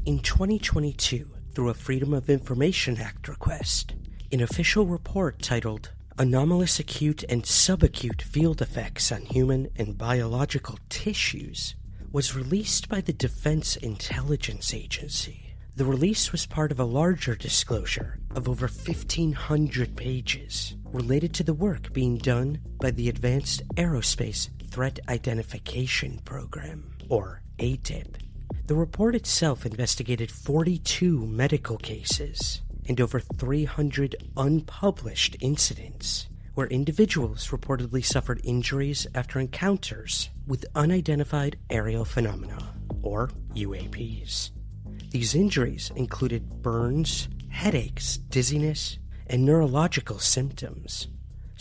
In 2022, through a Freedom of Information Act request, an official report titled Anomalous Acute and Subacute Field Effects on Human and Biological Tissues was released by the Defense Intelligence Agency. The release was part of a larger disclosure of over 1,500 pages related to the work being done by the Advanced Aerospace Threat Identification Program, or ATIP. The report itself investigated 42 medical cases and over 300 unpublished incidents where individuals reportedly suffered injuries after encounters with unidentified aerial phenomena, or UAPs. These injuries included burns, headaches, dizziness, and neurological symptoms,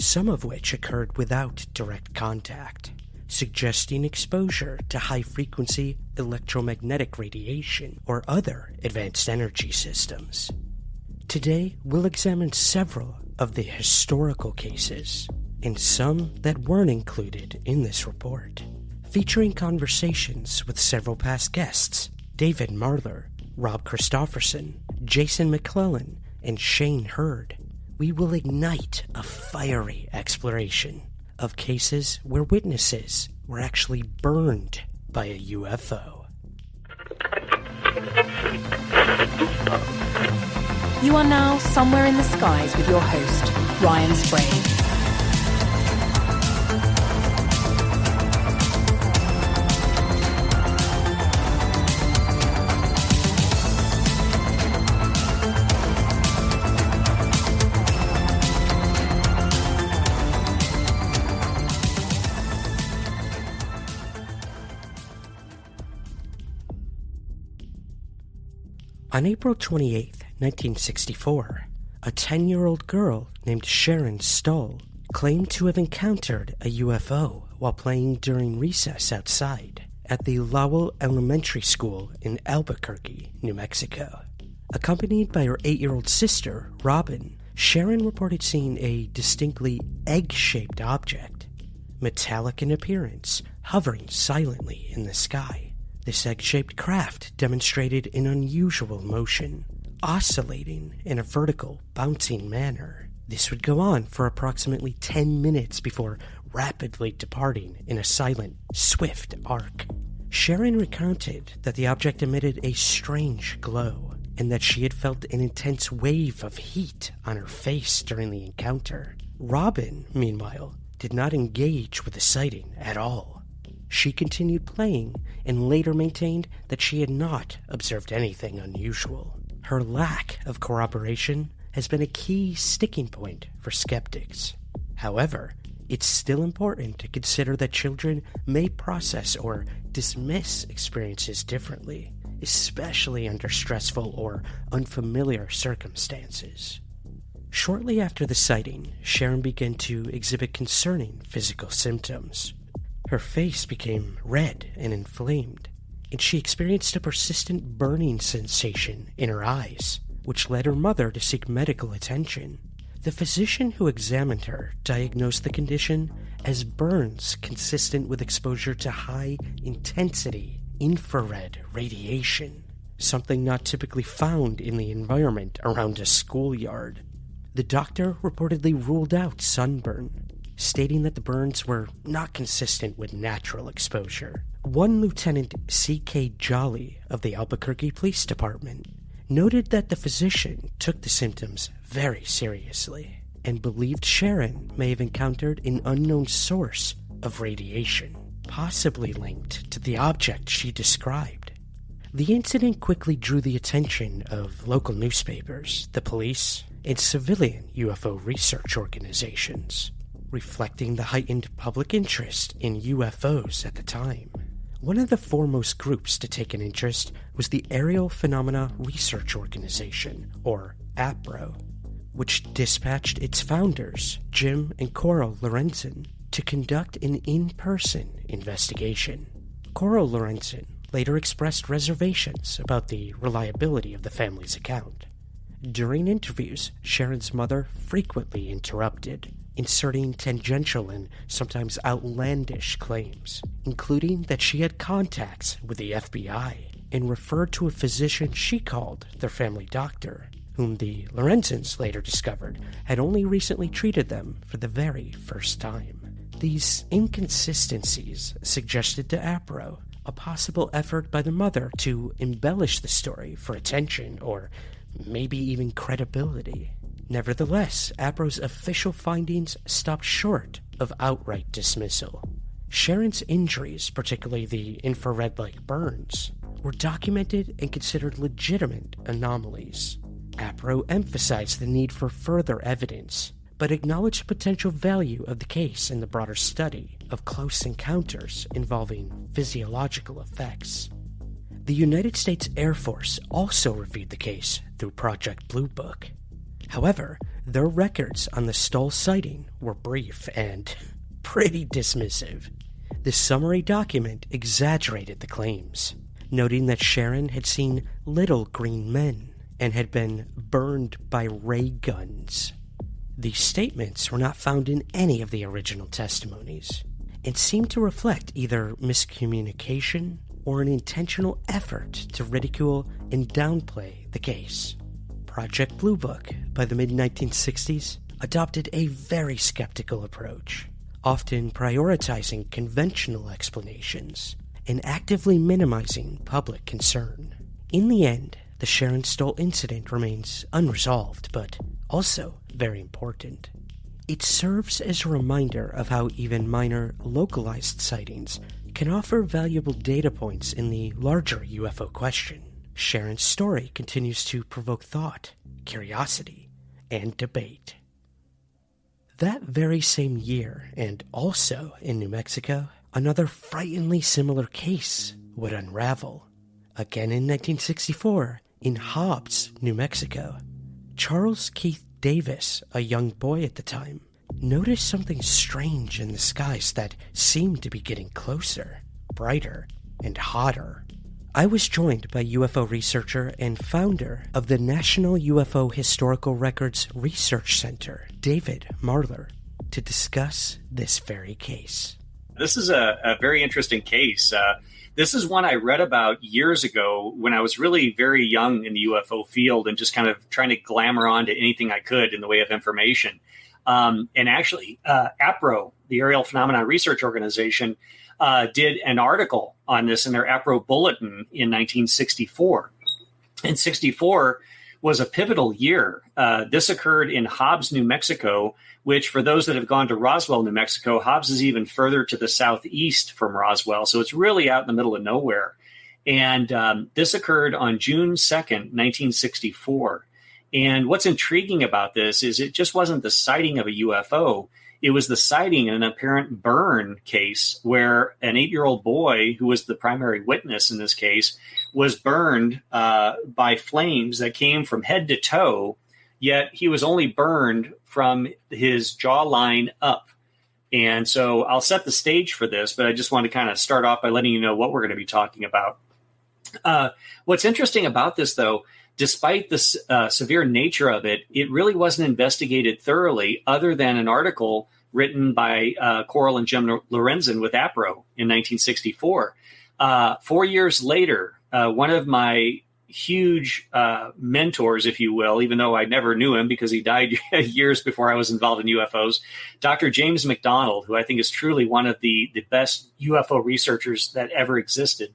some of which occurred without direct contact, suggesting exposure to high-frequency electromagnetic radiation or other advanced energy systems. Today, we'll examine several of the historical cases, and some that weren't included in this report, featuring conversations with several past guests, David Marler, Rob Kristoffersen, Jason McClellan, and Shane Hurd. We will ignite a fiery exploration of cases where witnesses were actually burned by a UFO. You are now somewhere in the skies with your host, Ryan Sprague. On April 28, 1964, a 10-year-old girl named Sharon Stull claimed to have encountered a UFO while playing during recess outside at the Lowell Elementary School in Albuquerque, New Mexico. Accompanied by her 8-year-old sister, Robin, Sharon reported seeing a distinctly egg-shaped object, metallic in appearance, hovering silently in the sky. This egg-shaped craft demonstrated an unusual motion, oscillating in a vertical, bouncing manner. This would go on for approximately 10 minutes before rapidly departing in a silent, swift arc. Sharon recounted that the object emitted a strange glow, and that she had felt an intense wave of heat on her face during the encounter. Robin, meanwhile, did not engage with the sighting at all. She continued playing and later maintained that she had not observed anything unusual. Her lack of corroboration has been a key sticking point for skeptics. However, it's still important to consider that children may process or dismiss experiences differently, especially under stressful or unfamiliar circumstances. Shortly after the sighting, Sharon began to exhibit concerning physical symptoms. Her face became red and inflamed, and she experienced a persistent burning sensation in her eyes, which led her mother to seek medical attention. The physician who examined her diagnosed the condition as burns consistent with exposure to high-intensity infrared radiation, something not typically found in the environment around a schoolyard. The doctor reportedly ruled out sunburn, stating that the burns were not consistent with natural exposure. One Lieutenant C.K. Jolly of the Albuquerque Police Department noted that the physician took the symptoms very seriously and believed Sharon may have encountered an unknown source of radiation, possibly linked to the object she described. The incident quickly drew the attention of local newspapers, the police, and civilian UFO research organizations, reflecting the heightened public interest in UFOs at the time. One of the foremost groups to take an interest was the Aerial Phenomena Research Organization, or APRO, which dispatched its founders, Jim and Coral Lorenzen, to conduct an in-person investigation. Coral Lorenzen later expressed reservations about the reliability of the family's account. During interviews, Sharon's mother frequently interrupted, inserting tangential and sometimes outlandish claims, including that she had contacts with the FBI. and referred to a physician she called their family doctor, whom the Lorenzens later discovered had only recently treated them for the very first time. These inconsistencies suggested to Apro a possible effort by the mother to embellish the story for attention or maybe even credibility. Nevertheless, Apro's official findings stopped short of outright dismissal. Sharon's injuries, particularly the infrared-like burns, were documented and considered legitimate anomalies. Apro emphasized the need for further evidence, but acknowledged the potential value of the case in the broader study of close encounters involving physiological effects. The United States Air Force also reviewed the case through Project Blue Book. However, their records on the Stull sighting were brief and pretty dismissive. The summary document exaggerated the claims, noting that Sharon had seen little green men and had been burned by ray guns. These statements were not found in any of the original testimonies and seemed to reflect either miscommunication or an intentional effort to ridicule and downplay the case. Project Blue Book, by the mid-1960s, adopted a very skeptical approach, often prioritizing conventional explanations and actively minimizing public concern. In the end, the Sharon Stull incident remains unresolved, but also very important. It serves as a reminder of how even minor, localized sightings can offer valuable data points in the larger UFO question. Sharon's story continues to provoke thought, curiosity, and debate. That very same year, and also in New Mexico, another frighteningly similar case would unravel. Again in 1964, in Hobbs, New Mexico, Charles Keith Davis, a young boy at the time, noticed something strange in the skies that seemed to be getting closer, brighter, and hotter. I was joined by UFO researcher and founder of the National UFO Historical Records Research Center, David Marler, to discuss this very case. This is a very interesting case. This is one I read about years ago when I was really very young in the UFO field and just kind of trying to glamour onto anything I could in the way of information. And actually, APRO, the Aerial Phenomena Research Organization, did an article on this in their APRO Bulletin in 1964. And 64 was a pivotal year. This occurred in Hobbs, New Mexico, which for those that have gone to Roswell, New Mexico, Hobbs is even further to the southeast from Roswell. So it's really out in the middle of nowhere. And this occurred on June 2nd, 1964. And what's intriguing about this is it just wasn't the sighting of a UFO. It was the sighting in an apparent burn case where an 8-year-old boy, who was the primary witness in this case, was burned by flames that came from head to toe, yet he was only burned from his jawline up. And so I'll set the stage for this, but I just want to kind of start off by letting you know what we're going to be talking about. What's interesting about this, though, despite the severe nature of it, it really wasn't investigated thoroughly other than an article written by Coral and Jim Lorenzen with APRO in 1964. 4 years later, one of my huge mentors, if you will, even though I never knew him because he died years before I was involved in UFOs, Dr. James McDonald, who I think is truly one of the best UFO researchers that ever existed.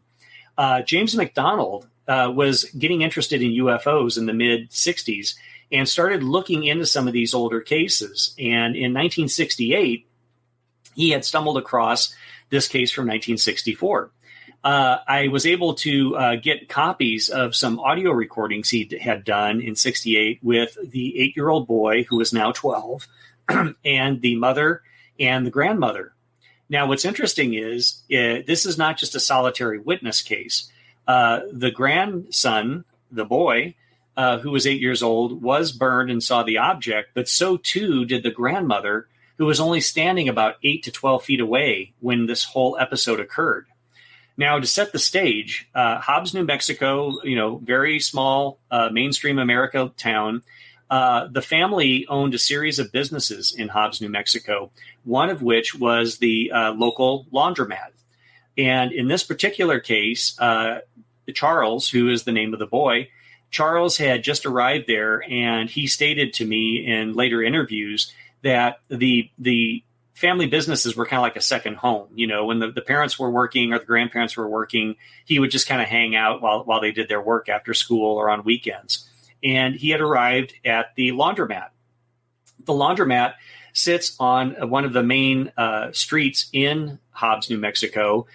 James McDonald was getting interested in UFOs in the mid-'60s and started looking into some of these older cases. And in 1968, he had stumbled across this case from 1964. I was able to get copies of some audio recordings he had done in 68 with the 8-year-old boy, who is now 12, and the mother and the grandmother. Now, what's interesting is this is not just a solitary witness case. The grandson, the boy, who was 8 years old, was burned and saw the object, but so too did the grandmother, who was only standing about 8 to 12 feet away when this whole episode occurred. Now, to set the stage, Hobbs, New Mexico, very small mainstream America town. The family owned a series of businesses in Hobbs, New Mexico, one of which was the local laundromat. And in this particular case, Charles, who is the name of the boy, Charles had just arrived there, and he stated to me in later interviews that the family businesses were kind of like a second home. You know, when the parents were working or the grandparents were working, he would just kind of hang out while they did their work after school or on weekends. And he had arrived at the laundromat. The laundromat sits on one of the main streets in Hobbs, New Mexico.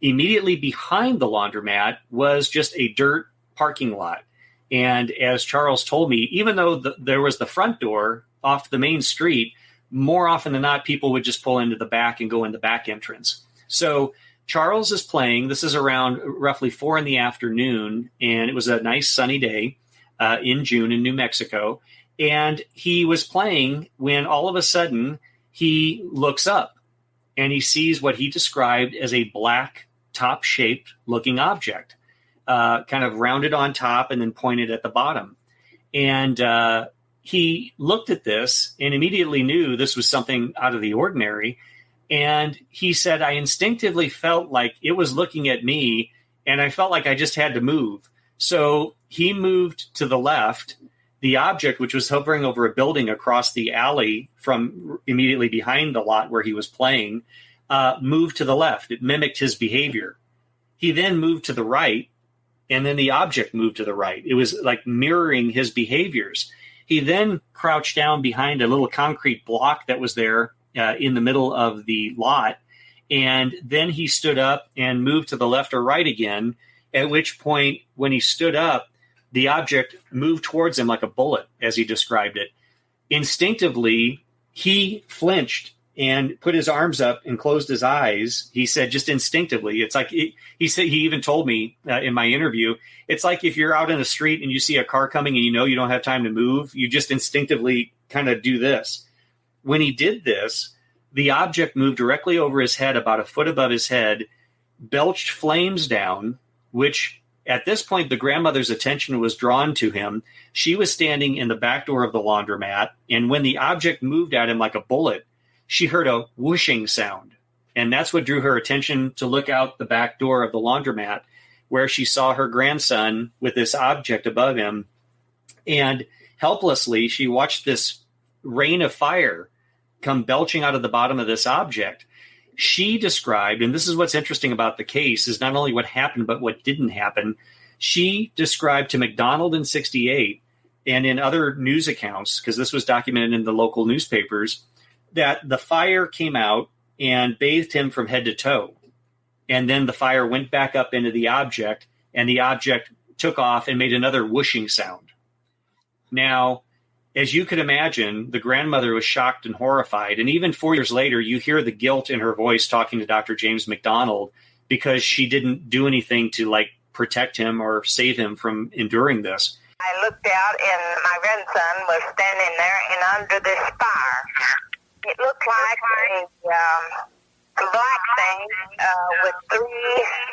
Immediately behind the laundromat was just a dirt parking lot. And as Charles told me, even though there was the front door off the main street, more often than not, people would just pull into the back and go in the back entrance. So Charles is playing. This is around roughly 4 p.m, and it was a nice sunny day in June in New Mexico. And he was playing when all of a sudden he looks up and he sees what he described as a black top-shaped looking object, kind of rounded on top and then pointed at the bottom. And he looked at this and immediately knew this was something out of the ordinary. And he said, I instinctively felt like it was looking at me, and I felt like I just had to move. So he moved to the left. The object, which was hovering over a building across the alley from immediately behind the lot where he was playing, moved to the left. It mimicked his behavior. He then moved to the right, and then the object moved to the right. It was like mirroring his behaviors. He then crouched down behind a little concrete block that was there in the middle of the lot. And then he stood up and moved to the left or right again, at which point, when he stood up, the object moved towards him like a bullet, as he described it. Instinctively, he flinched and put his arms up and closed his eyes. He said, just instinctively. It's like, he said, he even told me in my interview, it's like if you're out in the street and you see a car coming and you know you don't have time to move, you just instinctively kind of do this. When he did this, the object moved directly over his head, about a foot above his head, belched flames down, which at this point, the grandmother's attention was drawn to him. She was standing in the back door of the laundromat, and when the object moved at him like a bullet, she heard a whooshing sound. And that's what drew her attention to look out the back door of the laundromat, where she saw her grandson with this object above him. And helplessly, she watched this rain of fire come belching out of the bottom of this object. She described, and this is what's interesting about the case, is not only what happened, but what didn't happen. She described to McDonald in 1968 and in other news accounts, because this was documented in the local newspapers, that the fire came out and bathed him from head to toe. And then the fire went back up into the object, and the object took off and made another whooshing sound. Now, as you could imagine, the grandmother was shocked and horrified. And even 4 years later, you hear the guilt in her voice talking to Dr. James McDonald because she didn't do anything to protect him or save him from enduring this. I looked out and my grandson was standing there and under this fire. It looked like a black thing with 3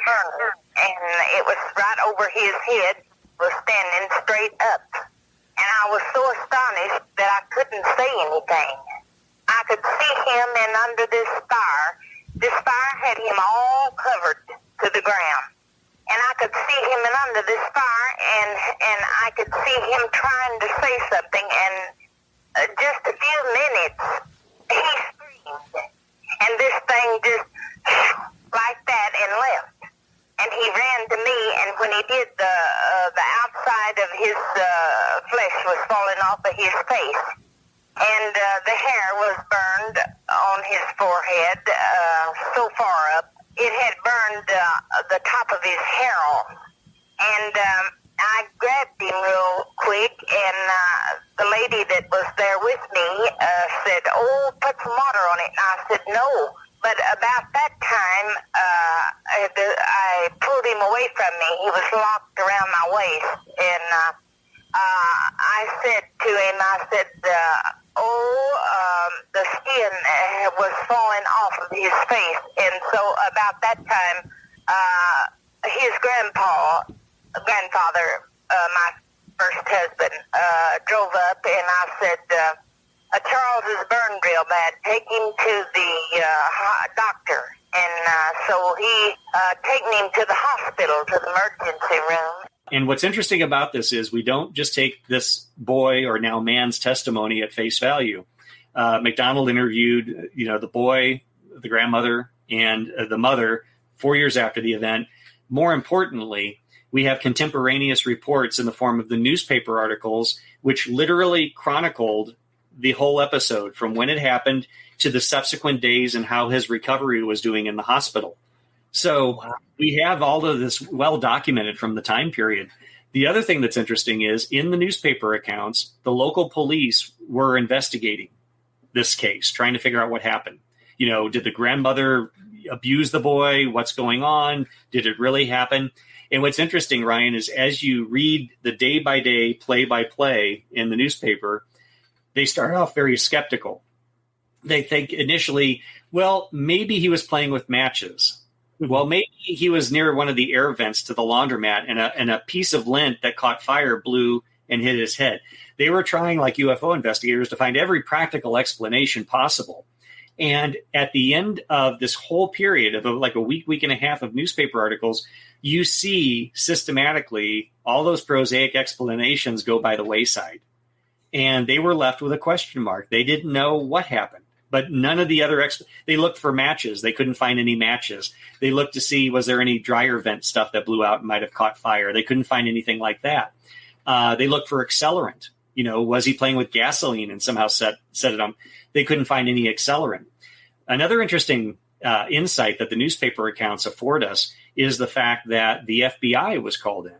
burners, and it was right over his head, was standing straight up. And I was so astonished that I couldn't say anything. I could see him, and under this fire had him all covered to the ground. And I could see him and under this fire, and I could see him trying to say something, and just a few minutes, he screamed. And this thing just like that and left. And he ran to me, and when he did, the outside of his flesh was falling off of his face. And the hair was burned on his forehead so far up. It had burned the top of his hair off. And I grabbed him real quick, and the lady that was there with me said, "Oh, put some water on it." And I said, "No." But about that time, I pulled him away from me. He was locked around my waist. And I said to him, the skin was falling off of his face. And so about that time, his grandfather, my first husband, drove up, and I said, Charles is burned real bad. Take him to the doctor. And so he taken him to the hospital, to the emergency room. And what's interesting about this is we don't just take this boy or now man's testimony at face value. McDonald interviewed, the boy, the grandmother, and the mother 4 years after the event. More importantly, we have contemporaneous reports in the form of the newspaper articles, which literally chronicled the whole episode from when it happened to the subsequent days and how his recovery was doing in the hospital. So we have all of this well documented from the time period. The other thing that's interesting is in the newspaper accounts, the local police were investigating this case, trying to figure out what happened. Did the grandmother abuse the boy? What's going on? Did it really happen? And what's interesting, Ryan, is as you read the day-by-day, play-by-play in the newspaper, they start off very skeptical. They think initially, well, maybe he was playing with matches. Well, maybe he was near one of the air vents to the laundromat and a piece of lint that caught fire blew and hit his head. They were trying, like UFO investigators, to find every practical explanation possible. And at the end of this whole period of like a week and a half of newspaper articles, you see systematically all those prosaic explanations go by the wayside. And they were left with a question mark. They didn't know what happened. But none of the other they looked for matches. They couldn't find any matches. They looked to see, was there any dryer vent stuff that blew out and might have caught fire? They couldn't find anything like that. They looked for accelerant. Was he playing with gasoline and somehow set it on? They couldn't find any accelerant. Another interesting insight that the newspaper accounts afford us is the fact that the FBI was called in.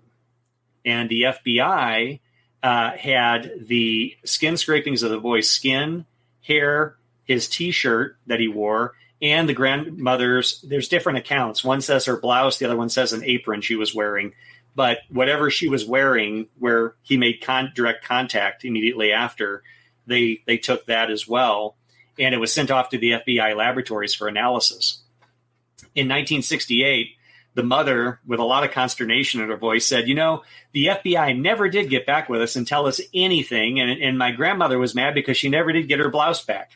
And the FBI had the skin scrapings of the boy's skin, hair, his T-shirt that he wore, and the grandmother's. There's different accounts. One says her blouse, the other one says an apron she was wearing. But whatever she was wearing, where he made direct contact immediately after, they took that as well, and it was sent off to the FBI laboratories for analysis. In 1968, the mother, with a lot of consternation in her voice, said, the FBI never did get back with us and tell us anything, and my grandmother was mad because she never did get her blouse back.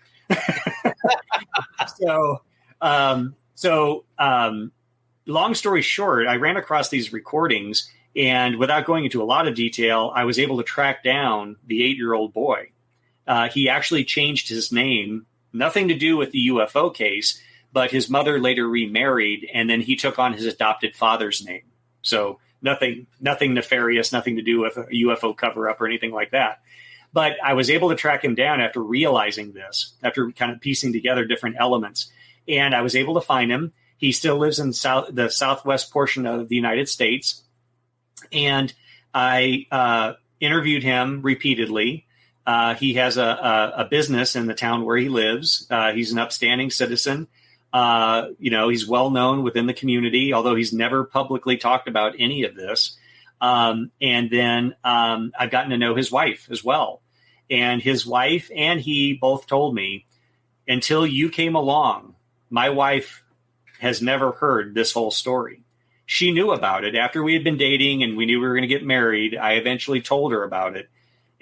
Long story short, I ran across these recordings, and without going into a lot of detail, I was able to track down the 8-year-old boy. He actually changed his name, nothing to do with the UFO case, but his mother later remarried, and then he took on his adopted father's name. So nothing nefarious, nothing to do with a UFO cover-up or anything like that. But I was able to track him down after realizing this, after kind of piecing together different elements. And I was able to find him. He still lives in the southwest portion of the United States. And I interviewed him repeatedly. He has a business in the town where he lives. He's an upstanding citizen. He's well known within the community, although he's never publicly talked about any of this. And then I've gotten to know his wife as well. And his wife and he both told me, until you came along, my wife has never heard this whole story. She knew about it after we had been dating and we knew we were going to get married. I eventually told her about it.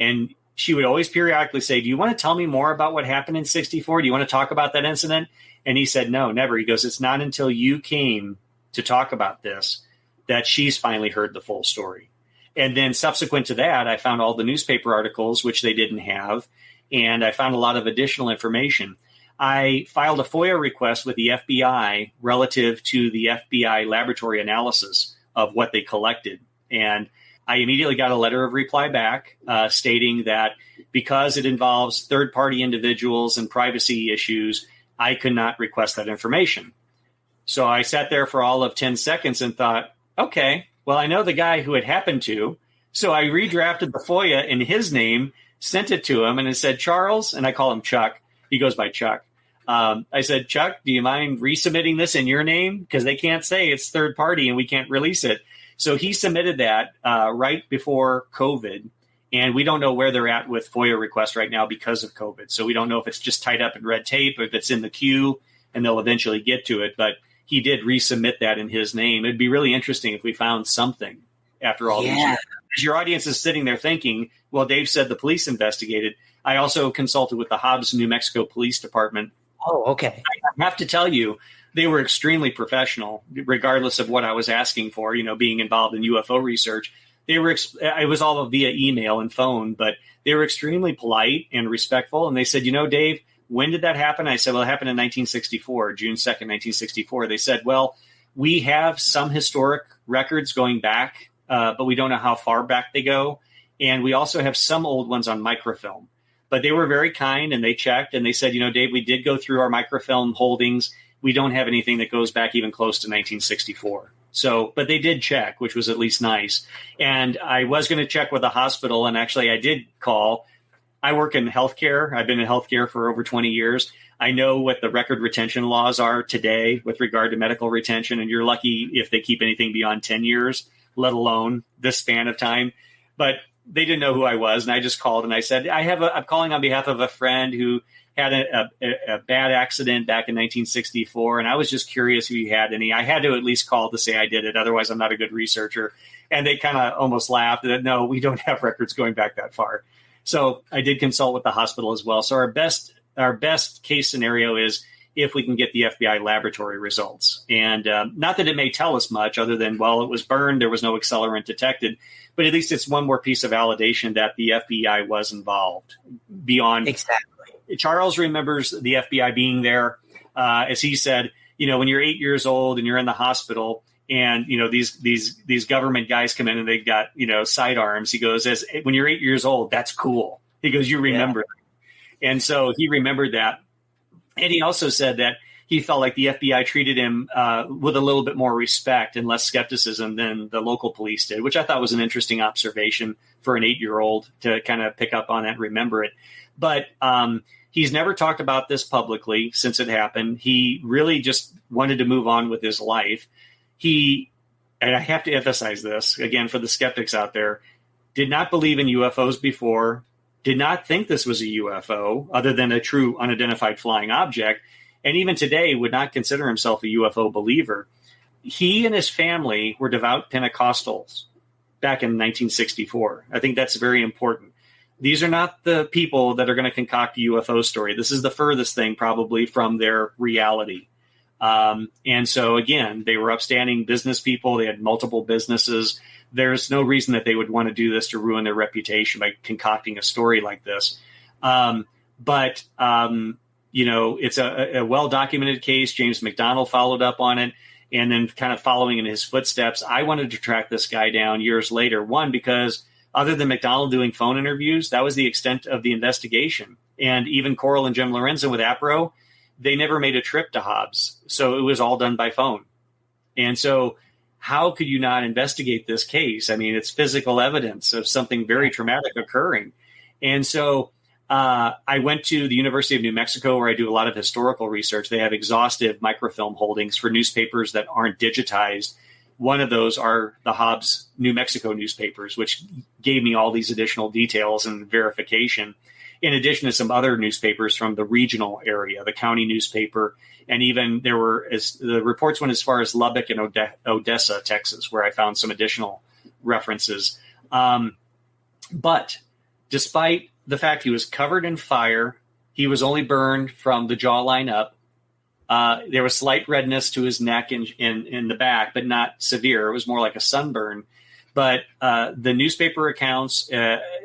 And she would always periodically say, do you want to tell me more about what happened in 64? Do you want to talk about that incident? And he said, no, never. He goes, it's not until you came to talk about this that she's finally heard the full story. And then subsequent to that, I found all the newspaper articles, which they didn't have. And I found a lot of additional information. I filed a FOIA request with the FBI relative to the FBI laboratory analysis of what they collected. And I immediately got a letter of reply back stating that because it involves third-party individuals and privacy issues, I could not request that information. So I sat there for all of 10 seconds and thought, okay, well, I know the guy who it happened to. So I redrafted the FOIA in his name, sent it to him, and it said, Charles, and I call him Chuck. He goes by Chuck. I said, Chuck, do you mind resubmitting this in your name? Because they can't say it's third party and we can't release it. So he submitted that right before COVID. And we don't know where they're at with FOIA requests right now because of COVID. So we don't know if it's just tied up in red tape, or if it's in the queue and they'll eventually get to it. But he did resubmit that in his name. It'd be really interesting if we found something after all these years. As your audience is sitting there thinking, well, Dave said the police investigated. I also consulted with the Hobbs, New Mexico Police Department. Oh, okay. I have to tell you, they were extremely professional, regardless of what I was asking for, being involved in UFO research. It was all via email and phone, but they were extremely polite and respectful. And they said, Dave, when did that happen? I said, well, it happened in 1964, June 2nd, 1964. They said, well, we have some historic records going back, but we don't know how far back they go. And we also have some old ones on microfilm. But they were very kind, and they checked, and they said, Dave, we did go through our microfilm holdings. We don't have anything that goes back even close to 1964. So, but they did check, which was at least nice. And I was going to check with the hospital, and actually I did call. I work in healthcare. I've been in healthcare for over 20 years. I know what the record retention laws are today with regard to medical retention, and you're lucky if they keep anything beyond 10 years, let alone this span of time. But they didn't know who I was, and I just called and I said, I'm calling on behalf of a friend who had a bad accident back in 1964, and I was just curious if he had any. I had to at least call to say I did it. Otherwise, I'm not a good researcher. And they kind of almost laughed that, no, we don't have records going back that far. So I did consult with the hospital as well. So our best case scenario is if we can get the FBI laboratory results. And not that it may tell us much other than, well, it was burned, there was no accelerant detected, but at least it's one more piece of validation that the FBI was involved beyond. Exactly. Charles remembers the FBI being there. As he said, when you're 8 years old and you're in the hospital and, these government guys come in and they've got, sidearms. He goes, when you're 8 years old, that's cool. He goes, you remember. Yeah. And so he remembered that. And he also said that he felt like the FBI treated him with a little bit more respect and less skepticism than the local police did, which I thought was an interesting observation for an 8-year-old to kind of pick up on and remember it. But he's never talked about this publicly since it happened. He really just wanted to move on with his life. And I have to emphasize this, again, for the skeptics out there, did not believe in UFOs before, did not think this was a UFO other than a true unidentified flying object, and even today would not consider himself a UFO believer. He and his family were devout Pentecostals back in 1964. I think that's very important. These are not the people that are going to concoct a UFO story. This is the furthest thing probably from their reality. And so, again, they were upstanding business people. They had multiple businesses. There's no reason that they would want to do this to ruin their reputation by concocting a story like this. But it's a well-documented case. James McDonald followed up on it. And then kind of following in his footsteps, I wanted to track this guy down years later. One, because other than McDonald doing phone interviews, that was the extent of the investigation. And even Coral and Jim Lorenzen with APRO, they never made a trip to Hobbs. So it was all done by phone. And so how could you not investigate this case? I mean, it's physical evidence of something very traumatic occurring. And so I went to the University of New Mexico, where I do a lot of historical research. They have exhaustive microfilm holdings for newspapers that aren't digitized. One of those are the Hobbs, New Mexico newspapers, which gave me all these additional details and verification, in addition to some other newspapers from the regional area, the county newspaper. And even the reports went as far as Lubbock and Odessa, Texas, where I found some additional references. But despite the fact he was covered in fire, he was only burned from the jawline up. There was slight redness to his neck and in the back, but not severe. It was more like a sunburn. But the newspaper accounts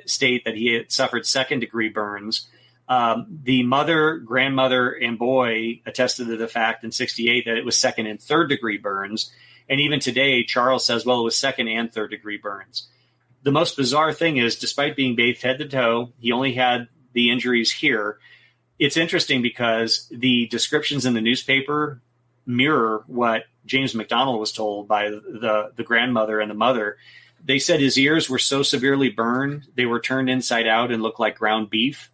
state that he had suffered second-degree burns. The mother, grandmother, and boy attested to the fact in 1968 that it was second and third-degree burns. And even today, Charles says, well, it was second and third-degree burns. The most bizarre thing is, despite being bathed head to toe, he only had the injuries here. It's interesting because the descriptions in the newspaper mirror what James McDonald was told by the grandmother and the mother. They said his ears were so severely burned, they were turned inside out and looked like ground beef.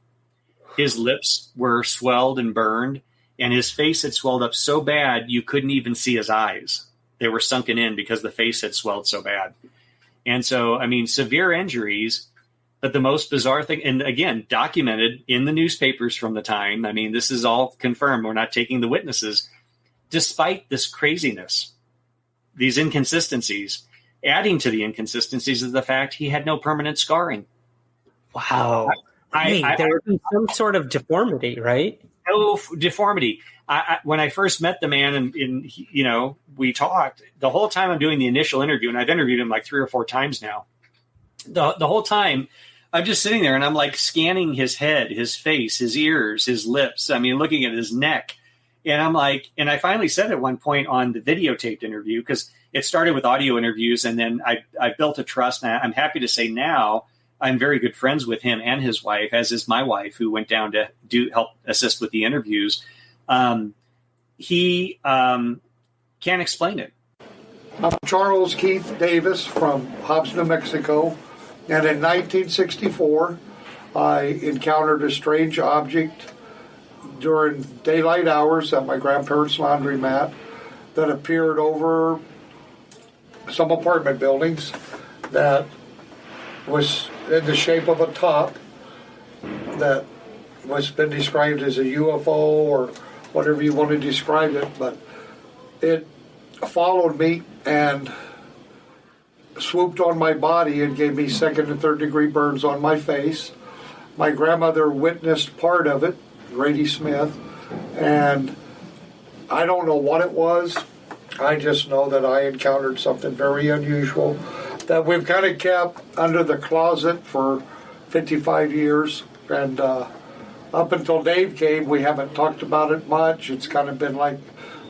His lips were swelled and burned, and his face had swelled up so bad you couldn't even see his eyes. They were sunken in because the face had swelled so bad. And so, I mean, severe injuries. But the most bizarre thing, and again, documented in the newspapers from the time, I mean, this is all confirmed. We're not taking the witnesses. Despite this craziness, these inconsistencies, adding to the inconsistencies is the fact he had no permanent scarring. Wow. There would be some sort of deformity, right? no deformity. When I first met the man and we talked, the whole time I'm doing the initial interview, and I've interviewed him like 3 or 4 times now, the whole time I'm just sitting there and I'm like scanning his head, his face, his ears, his lips. I mean, looking at his neck. And I'm like, and I finally said at one point on the videotaped interview, because it started with audio interviews, and then I built a trust. And I'm happy to say now I'm very good friends with him and his wife, as is my wife, who went down to help assist with the interviews. He can't explain it. I'm Charles Keith Davis from Hobbs, New Mexico. And in 1964, I encountered a strange object during daylight hours at my grandparents' laundromat that appeared over some apartment buildings that was in the shape of a top that was been described as a UFO or whatever you want to describe it, but it followed me and swooped on my body and gave me 2nd and 3rd degree burns on my face. My grandmother witnessed part of it, Grady Smith, and I don't know what it was. I just know that I encountered something very unusual that we've kind of kept under the closet for 55 years, and up until Dave came, we haven't talked about it much. It's kind of been like,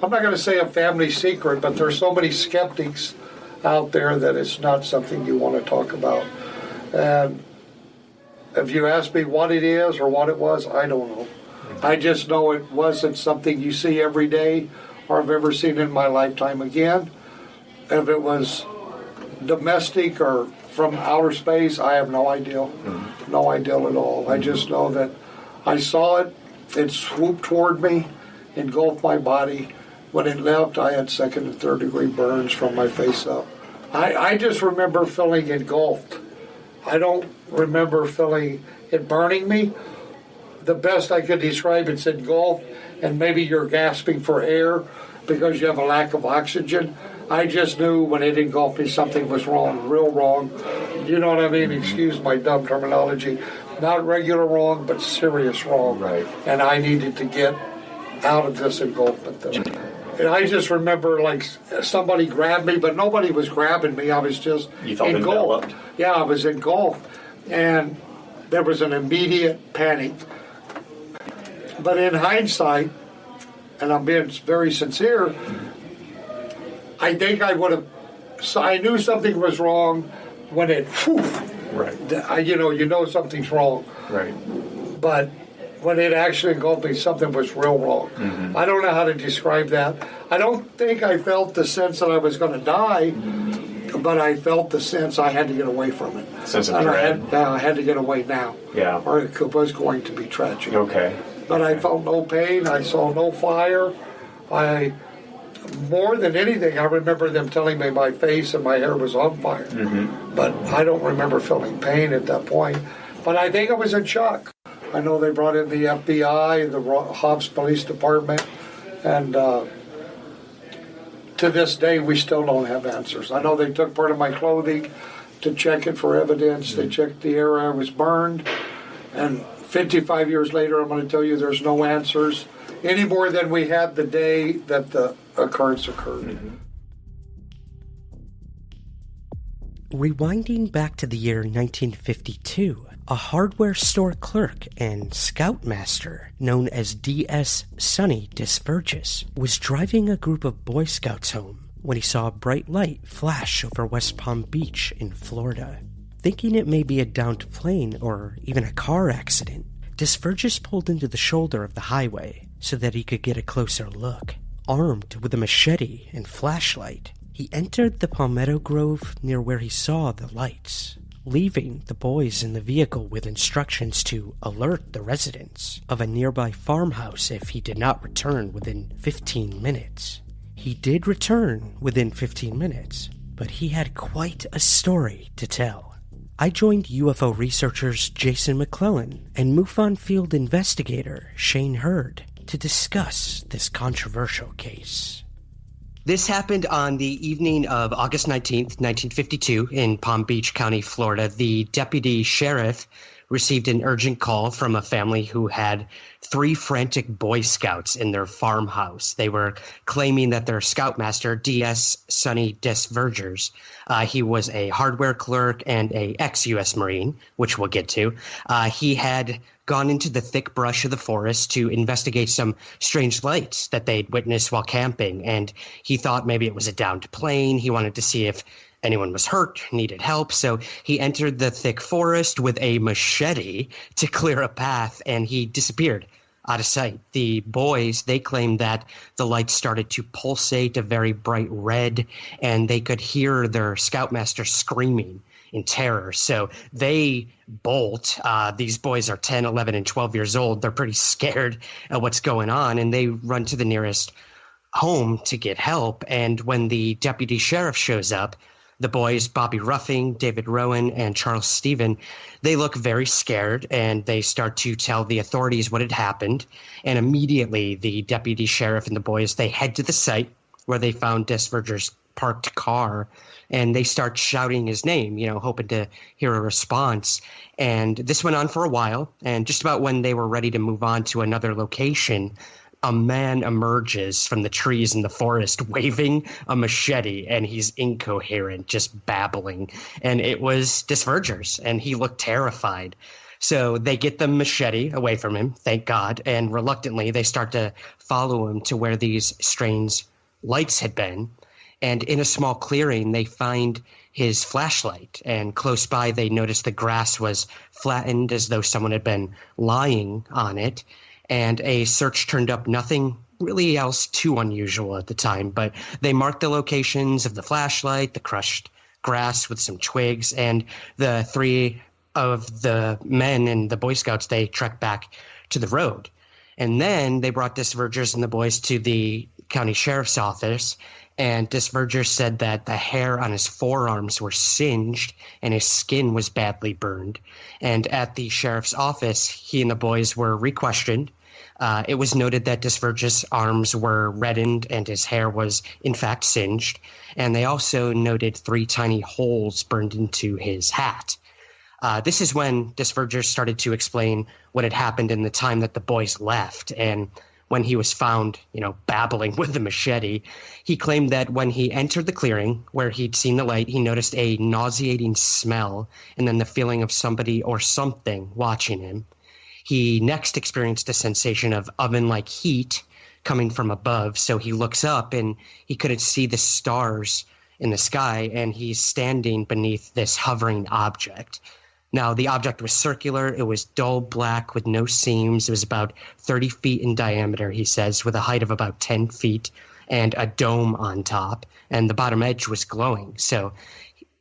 I'm not going to say a family secret, but there's so many skeptics out there that it's not something you want to talk about. And if you ask me what it is or what it was, I don't know. I just know it wasn't something you see every day or I've ever seen in my lifetime again. If it was domestic or from outer space, I have no idea. No idea at all. I just know that I saw it, it swooped toward me, engulfed my body. When it left, I had 2nd and 3rd degree burns from my face up. I just remember feeling engulfed. I don't remember feeling it burning me. The best I could describe it's engulfed, and maybe you're gasping for air because you have a lack of oxygen. I just knew when it engulfed me something was wrong, real wrong. You know what I mean? Excuse my dumb terminology. Not regular wrong, but serious wrong. Right. And I needed to get out of this engulfment thing. And I just remember like somebody grabbed me, but nobody was grabbing me. I was just engulfed. Yeah, I was engulfed. And there was an immediate panic. But in hindsight, and I'm being very sincere, I think I would have, I knew something was wrong when it, right. You know something's wrong. Right. But when it actually engulfed me, something was real wrong. Mm-hmm. I don't know how to describe that. I don't think I felt the sense that I was going to die, but I felt the sense I had to get away from it. Sense of dread. I had to get away now. Yeah. Or it was going to be tragic. Okay. But I felt no pain. I saw no fire. More than anything, I remember them telling me my face and my hair was on fire. Mm-hmm. But I don't remember feeling pain at that point. But I think I was in shock. I know they brought in the FBI, the Hobbs Police Department, and to this day we still don't have answers. I know they took part of my clothing to check it for evidence. They checked the area I was burned, and 55 years later I'm going to tell you there's no answers any more than we had the day that the occurrence occurred. Mm-hmm. Rewinding back to the year 1952, a hardware store clerk and scoutmaster known as D.S. Sonny Disburgess was driving a group of Boy Scouts home when he saw a bright light flash over West Palm Beach in Florida. Thinking it may be a downed plane or even a car accident, Disburgess pulled into the shoulder of the highway so that he could get a closer look. Armed with a machete and flashlight, he entered the palmetto grove near where he saw the lights, leaving the boys in the vehicle with instructions to alert the residents of a nearby farmhouse if he did not return within 15 minutes. He did return within 15 minutes, but he had quite a story to tell. I joined UFO researchers Jason McClellan and MUFON field investigator Shane Hurd to discuss this controversial case. This happened on the evening of August 19th, 1952 in Palm Beach County, Florida. The deputy sheriff received an urgent call from a family who had 3 frantic Boy Scouts in their farmhouse. They were claiming that their scoutmaster, D.S. Sonny Desvergers, he was a hardware clerk and a ex-U.S. Marine, which we'll get to. He had gone into the thick brush of the forest to investigate some strange lights that they'd witnessed while camping, and he thought maybe it was a downed plane. He wanted to see if anyone was hurt, needed help, so he entered the thick forest with a machete to clear a path, and he disappeared out of sight. The boys, they claimed that the lights started to pulsate a very bright red, and they could hear their scoutmaster screaming in terror. So they bolt. These boys are 10, 11, and 12 years old. They're pretty scared at what's going on, and they run to the nearest home to get help. And when the deputy sheriff shows up, the boys, Bobby Ruffing, David Rowan, and Charles Stephen, they look very scared, and they start to tell the authorities what had happened. And immediately the deputy sheriff and the boys, they head to the site where they found Desverger's parked car, and they start shouting his name, hoping to hear a response. And this went on for a while, and just about when they were ready to move on to another location, a man emerges from the trees in the forest waving a machete, and he's incoherent, just babbling. And it was Desvergers, and he looked terrified. So they get the machete away from him, thank God, and reluctantly they start to follow him to where these strange lights had been. And in a small clearing, they find his flashlight, and close by they notice the grass was flattened as though someone had been lying on it. And a search turned up nothing really else too unusual at the time, but they marked the locations of the flashlight, the crushed grass with some twigs, and the 3 of the men and the Boy Scouts, they trekked back to the road. And then they brought Desvergers and the boys to the county sheriff's office, and Desvergers said that the hair on his forearms were singed and his skin was badly burned. And at the sheriff's office, he and the boys were re-questioned. It was noted that Desvergers' arms were reddened and his hair was, in fact, singed. And they also noted 3 tiny holes burned into his hat. This is when Desvergers started to explain what had happened in the time that the boys left. And when he was found, babbling with the machete, he claimed that when he entered the clearing where he'd seen the light, he noticed a nauseating smell and then the feeling of somebody or something watching him. He next experienced a sensation of oven-like heat coming from above, so he looks up and he couldn't see the stars in the sky, and he's standing beneath this hovering object. Now, the object was circular. It was dull black with no seams. It was about 30 feet in diameter, he says, with a height of about 10 feet and a dome on top, and the bottom edge was glowing. So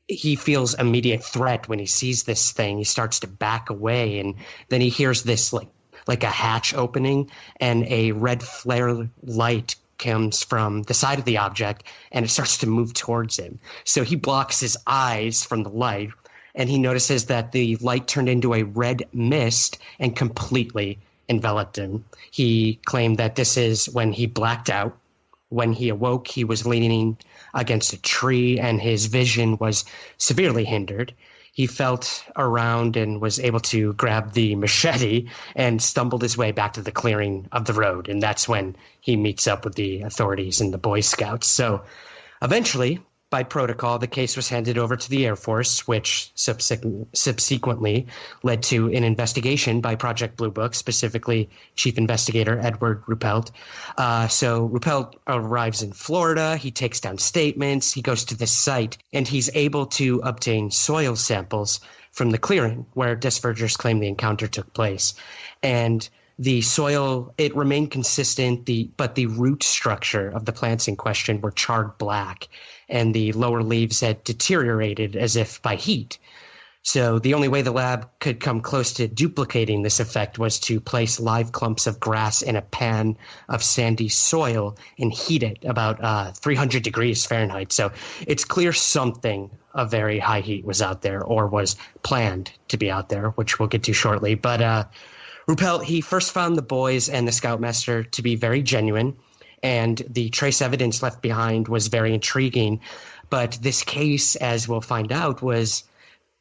he feels immediate threat when he sees this thing. He starts to back away, and then he hears this like a hatch opening, and a red flare light comes from the side of the object, and it starts to move towards him. So he blocks his eyes from the light, and he notices that the light turned into a red mist and completely enveloped him. He claimed that this is when he blacked out. When he awoke, he was leaning against a tree, and his vision was severely hindered. He felt around and was able to grab the machete and stumbled his way back to the clearing of the road. And that's when he meets up with the authorities and the Boy Scouts. So eventually, by protocol, the case was handed over to the Air Force, which subsequently led to an investigation by Project Blue Book, specifically Chief Investigator Edward Ruppelt. So Ruppelt arrives in Florida. He takes down statements. He goes to the site, and he's able to obtain soil samples from the clearing where Desvergers claimed the encounter took place. And the soil, it remained consistent, but the root structure of the plants in question were charred black, and the lower leaves had deteriorated as if by heat. So the only way the lab could come close to duplicating this effect was to place live clumps of grass in a pan of sandy soil and heat it about 300 degrees Fahrenheit. So it's clear something of very high heat was out there, or was planned to be out there, which we'll get to shortly. But Ruppelt, he first found the boys and the scoutmaster to be very genuine, and the trace evidence left behind was very intriguing. But this case, as we'll find out, was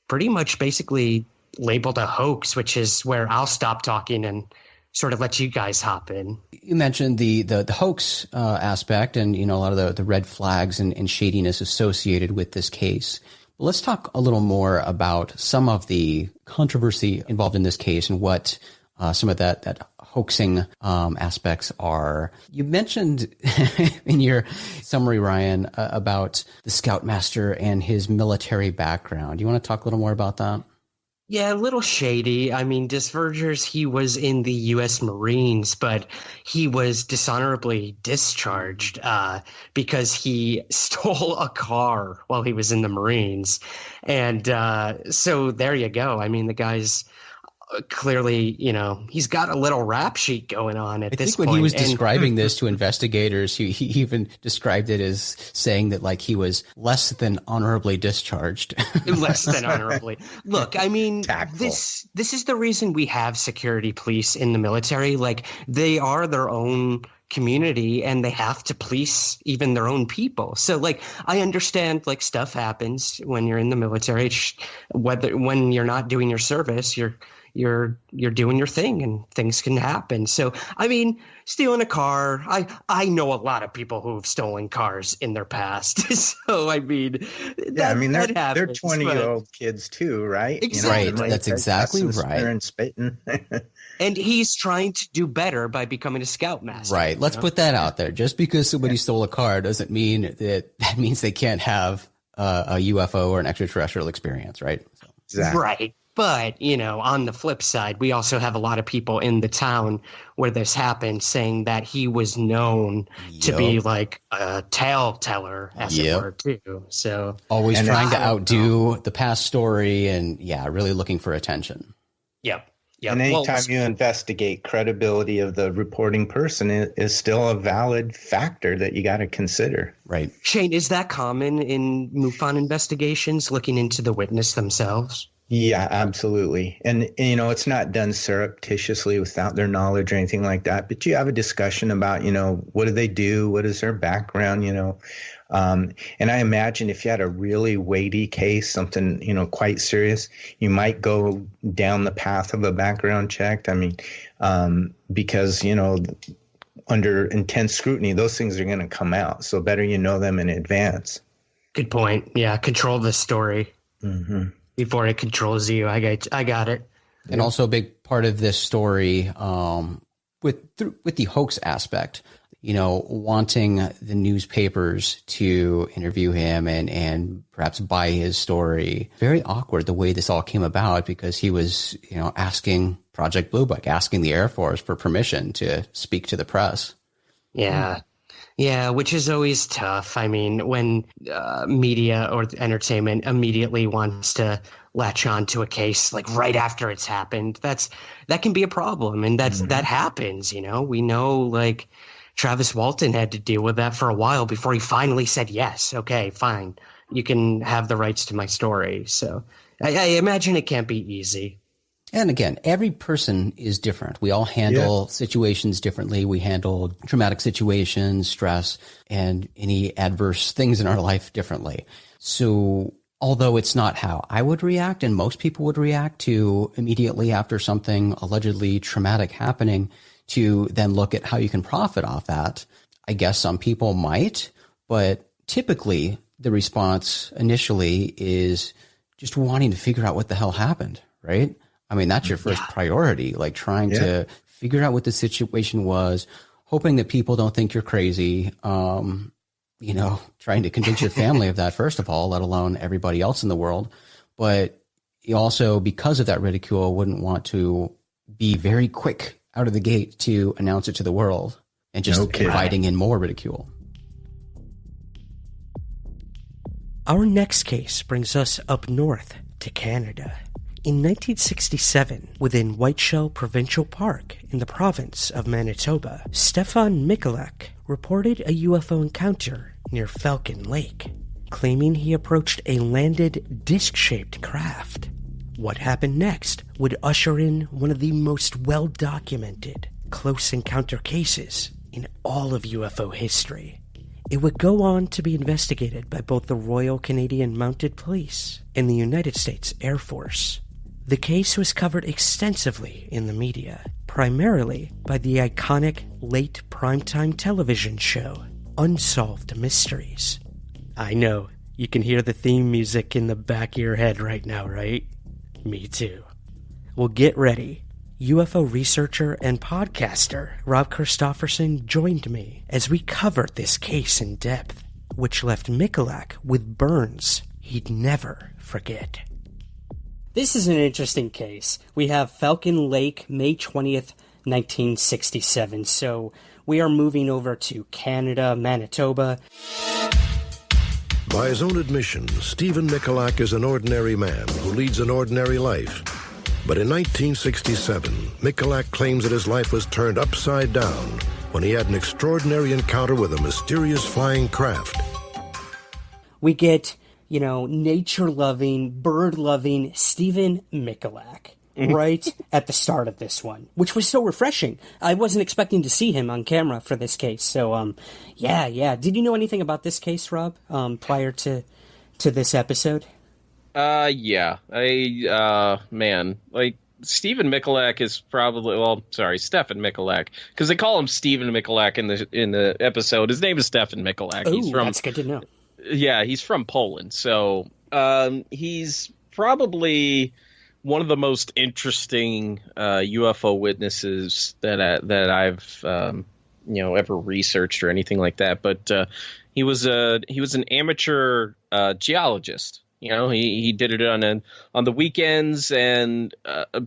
pretty much basically labeled a hoax, which is where I'll stop talking and sort of let you guys hop in. You mentioned the hoax aspect and, a lot of the red flags and shadiness associated with this case. But let's talk a little more about some of the controversy involved in this case and what some of that hoaxing aspects are. You mentioned in your summary, Ryan, about the scoutmaster and his military background. You want to talk a little more about that? Yeah, a little shady. I mean, Disvergers, he was in the U.S. Marines, but he was dishonorably discharged because he stole a car while he was in the Marines. And so there you go. I mean, the guy's clearly, he's got a little rap sheet going on at this point. When he was describing this to investigators, he even described it as saying that like he was less than honorably discharged. Less than honorably. Look, I mean, Tactful. this is the reason we have security police in the military. Like, they are their own community and they have to police even their own people. So like, I understand like stuff happens when you're in the military, when you're not doing your service, you're doing your thing and things can happen. So, I mean, stealing a car, I know a lot of people who have stolen cars in their past. So, I mean, they're 20-year-old kids too, right? Exactly. Right. That's exactly right. And spitting. And he's trying to do better by becoming a scoutmaster. Right. Let's put that out there. Just because somebody stole a car doesn't mean that means they can't have a UFO or an extraterrestrial experience, right? So. Exactly. Right. But, on the flip side, we also have a lot of people in the town where this happened saying that he was known to be like a tale teller, as it were, too. So always trying to outdo the past story and, really looking for attention. Yep. And anytime you investigate, credibility of the reporting person is still a valid factor that you got to consider. Right. Shane, is that common in MUFON investigations, looking into the witness themselves? Yeah, absolutely. And, it's not done surreptitiously without their knowledge or anything like that. But you have a discussion about, what do they do? What is their background? And I imagine if you had a really weighty case, something, quite serious, you might go down the path of a background check. I mean, because, under intense scrutiny, those things are going to come out. So better you know them in advance. Good point. Yeah, control the story. Mm-hmm. Before it controls you. I got it. And also a big part of this story with the hoax aspect, wanting the newspapers to interview him and perhaps buy his story. Very awkward the way this all came about because he was, asking Project Blue Book, asking the Air Force for permission to speak to the press. Yeah. Yeah, which is always tough. I mean, when media or entertainment immediately wants to latch on to a case like right after it's happened, that can be a problem, and that happens. We know like Travis Walton had to deal with that for a while before he finally said yes. Okay, fine, you can have the rights to my story. So I imagine it can't be easy. And again, every person is different. We all handle situations differently. We handle traumatic situations, stress, and any adverse things in our life differently. So although it's not how I would react and most people would react to immediately after something allegedly traumatic happening, to then look at how you can profit off that, I guess some people might, but typically the response initially is just wanting to figure out what the hell happened, right? I mean, that's your first priority, like trying to figure out what the situation was, hoping that people don't think you're crazy, trying to convince your family of that, first of all, let alone everybody else in the world. But you also, because of that ridicule, wouldn't want to be very quick out of the gate to announce it to the world and just inviting in more ridicule. Our next case brings us up north to Canada. In 1967, within Whiteshell Provincial Park in the province of Manitoba, Stefan Michalak reported a UFO encounter near Falcon Lake, claiming he approached a landed disc-shaped craft. What happened next would usher in one of the most well-documented close encounter cases in all of UFO history. It would go on to be investigated by both the Royal Canadian Mounted Police and the United States Air Force. The case was covered extensively in the media, primarily by the iconic late primetime television show, Unsolved Mysteries. I know, you can hear the theme music in the back of your head right now, right? Me too. Well, get ready. UFO researcher and podcaster Rob Kristoffersen joined me as we covered this case in depth, which left McClellan with burns he'd never forget. This is an interesting case. We have Falcon Lake, May 20th, 1967. So we are moving over to Canada, Manitoba. By his own admission, Stephen McClellan is an ordinary man who leads an ordinary life. But in 1967, McClellan claims that his life was turned upside down when he had an extraordinary encounter with a mysterious flying craft. We get, nature-loving, bird-loving Stephen McClellan right at the start of this one, which was so refreshing. I wasn't expecting to see him on camera for this case. So, yeah. Did you know anything about this case, Rob, prior to this episode? Stephen McClellan is probably, Stephen McClellan, because they call him Stephen McClellan in the episode. His name is Stephen McClellan. Oh, that's good to know. Yeah, he's from Poland, so he's probably one of the most interesting UFO witnesses that I've ever researched or anything like that. But he was an amateur geologist. He did it on the weekends, and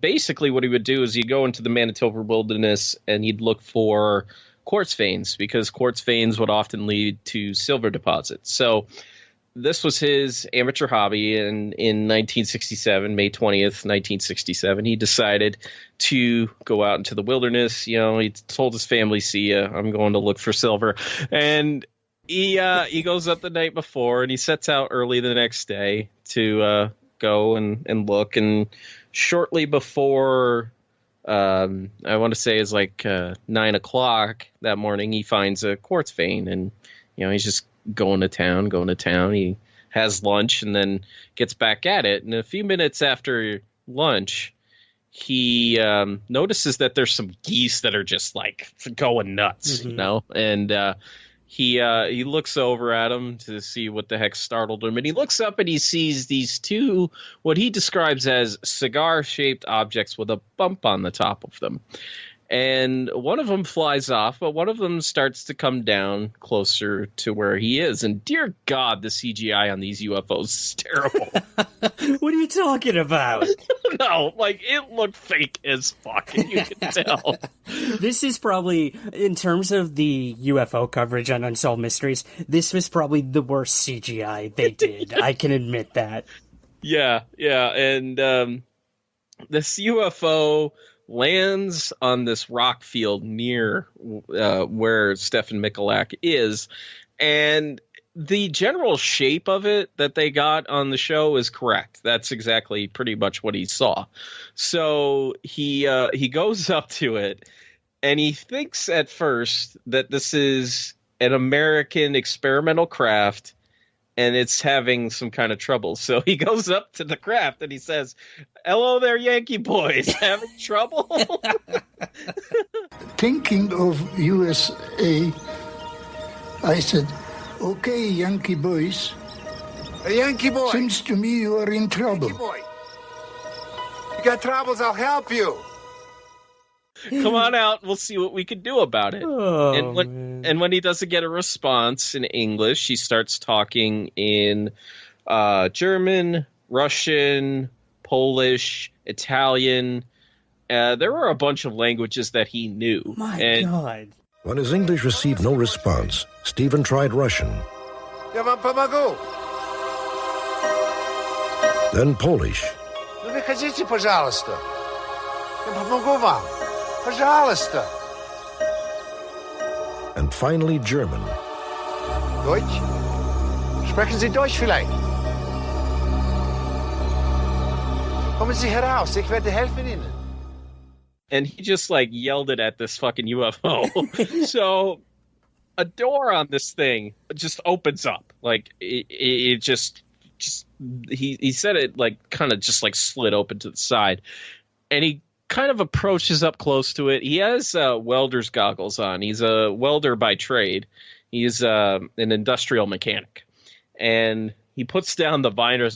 basically what he would do is he'd go into the Manitoba wilderness and he'd look for quartz veins, because quartz veins would often lead to silver deposits. So this was his amateur hobby, and in 1967, May 20th, 1967, he decided to go out into the wilderness. He told his family, "See ya, I'm going to look for silver." And he goes up the night before, and he sets out early the next day to go and look. And shortly before, I want to say it's like 9 o'clock that morning, he finds a quartz vein, and he's just going to town. He has lunch and then gets back at it. And a few minutes after lunch, he notices that there's some geese that are just like going nuts, and he looks over at him to see what the heck startled him. And he looks up and he sees these two, what he describes as cigar-shaped objects with a bump on the top of them. And one of them flies off, but one of them starts to come down closer to where he is. And dear God, the CGI on these UFOs is terrible. What are you talking about? No, it looked fake as fuck, and you can tell. This is probably, in terms of the UFO coverage on Unsolved Mysteries, this was probably the worst CGI they did. I can admit that. Yeah, and this UFO lands on this rock field near where Stephen McClellan is, and the general shape of it that they got on the show is correct. That's exactly pretty much what he saw. So he goes up to it, and he thinks at first that this is an American experimental craft, and it's having some kind of trouble. So he goes up to the craft and he says, "Hello there, Yankee boys. Having trouble?" Thinking of USA, I said, "Okay, Yankee boys. Hey, Yankee boy. Seems to me you are in trouble." Yankee boy. You got troubles, I'll help you. Come on out, we'll see what we can do about it. Oh, and when he doesn't get a response in English, he starts talking in German, Russian, Polish, Italian. There were a bunch of languages that he knew. My God. When his English received no response, Stephen tried Russian. Ja wam pomogу. Then Polish. Ну, выходите, пожалуйста. Я помогу вам. Пожалуйста. And finally German. Deutsch? Sprechen Sie Deutsch vielleicht? Kommen Sie heraus, ich werde helfen Ihnen. And he just yelled it at this fucking UFO. So a door on this thing just opens up. It just just he said it like kind of just like slid open to the side, and he kind of approaches up close to it. He has welder's goggles on. He's a welder by trade. He's an industrial mechanic, and he puts down the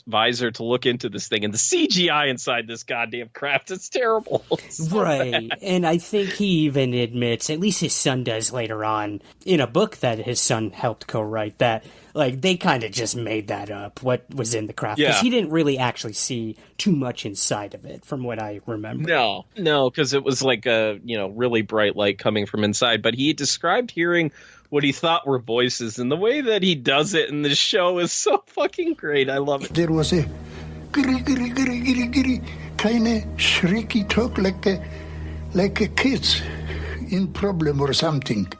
visor to look into this thing, and the CGI inside this goddamn craft is terrible. It's so right. bad. And I think he even admits, at least his son does later on, in a book that his son helped co-write, that like they kind of just made that up, what was in the craft. Because he didn't really actually see too much inside of it, from what I remember. No, because it was like a really bright light coming from inside. But he described hearing what he thought were voices, and the way that he does it in the show is so fucking great. I love it. There was a giri giri giri giri giri kind of shrieky talk like a kids in problem or something.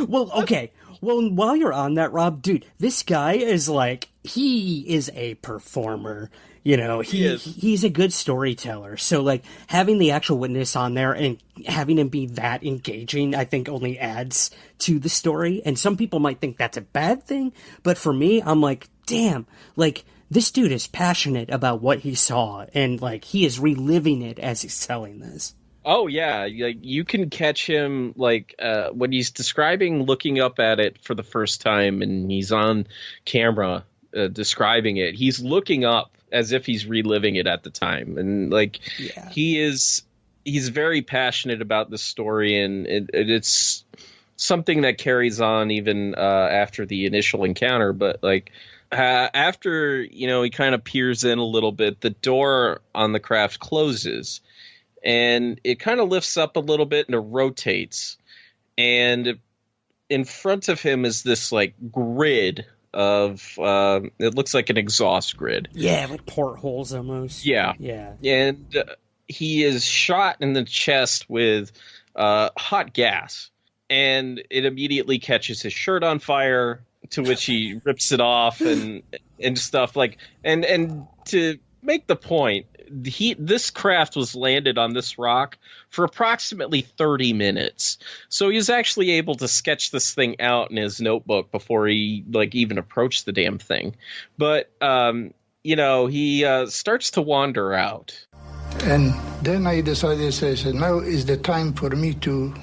Well, okay. Well, while you're on that, Rob, dude, this guy is like, he is a performer. He's a good storyteller. So, like, having the actual witness on there and having him be that engaging, I think only adds to the story. And some people might think that's a bad thing. But for me, I'm like, damn, like, this dude is passionate about what he saw. And, like, he is reliving it as he's telling this. Oh, yeah. Like, you can catch him, like, when he's describing looking up at it for the first time and he's on camera describing it, he's looking up as if he's reliving it at the time. And, like, he's very passionate about the story, and it's something that carries on even after the initial encounter. But, like, after, he kind of peers in a little bit, the door on the craft closes. And it kind of lifts up a little bit and it rotates. And in front of him is this like grid of it looks like an exhaust grid. Yeah, like portholes almost. Yeah. And he is shot in the chest with hot gas. And it immediately catches his shirt on fire, to which he rips it off and stuff like and to make the point, this craft was landed on this rock for approximately 30 minutes. So he was actually able to sketch this thing out in his notebook before he like even approached the damn thing. But, he starts to wander out. And then I decided, I said, now is the time for me to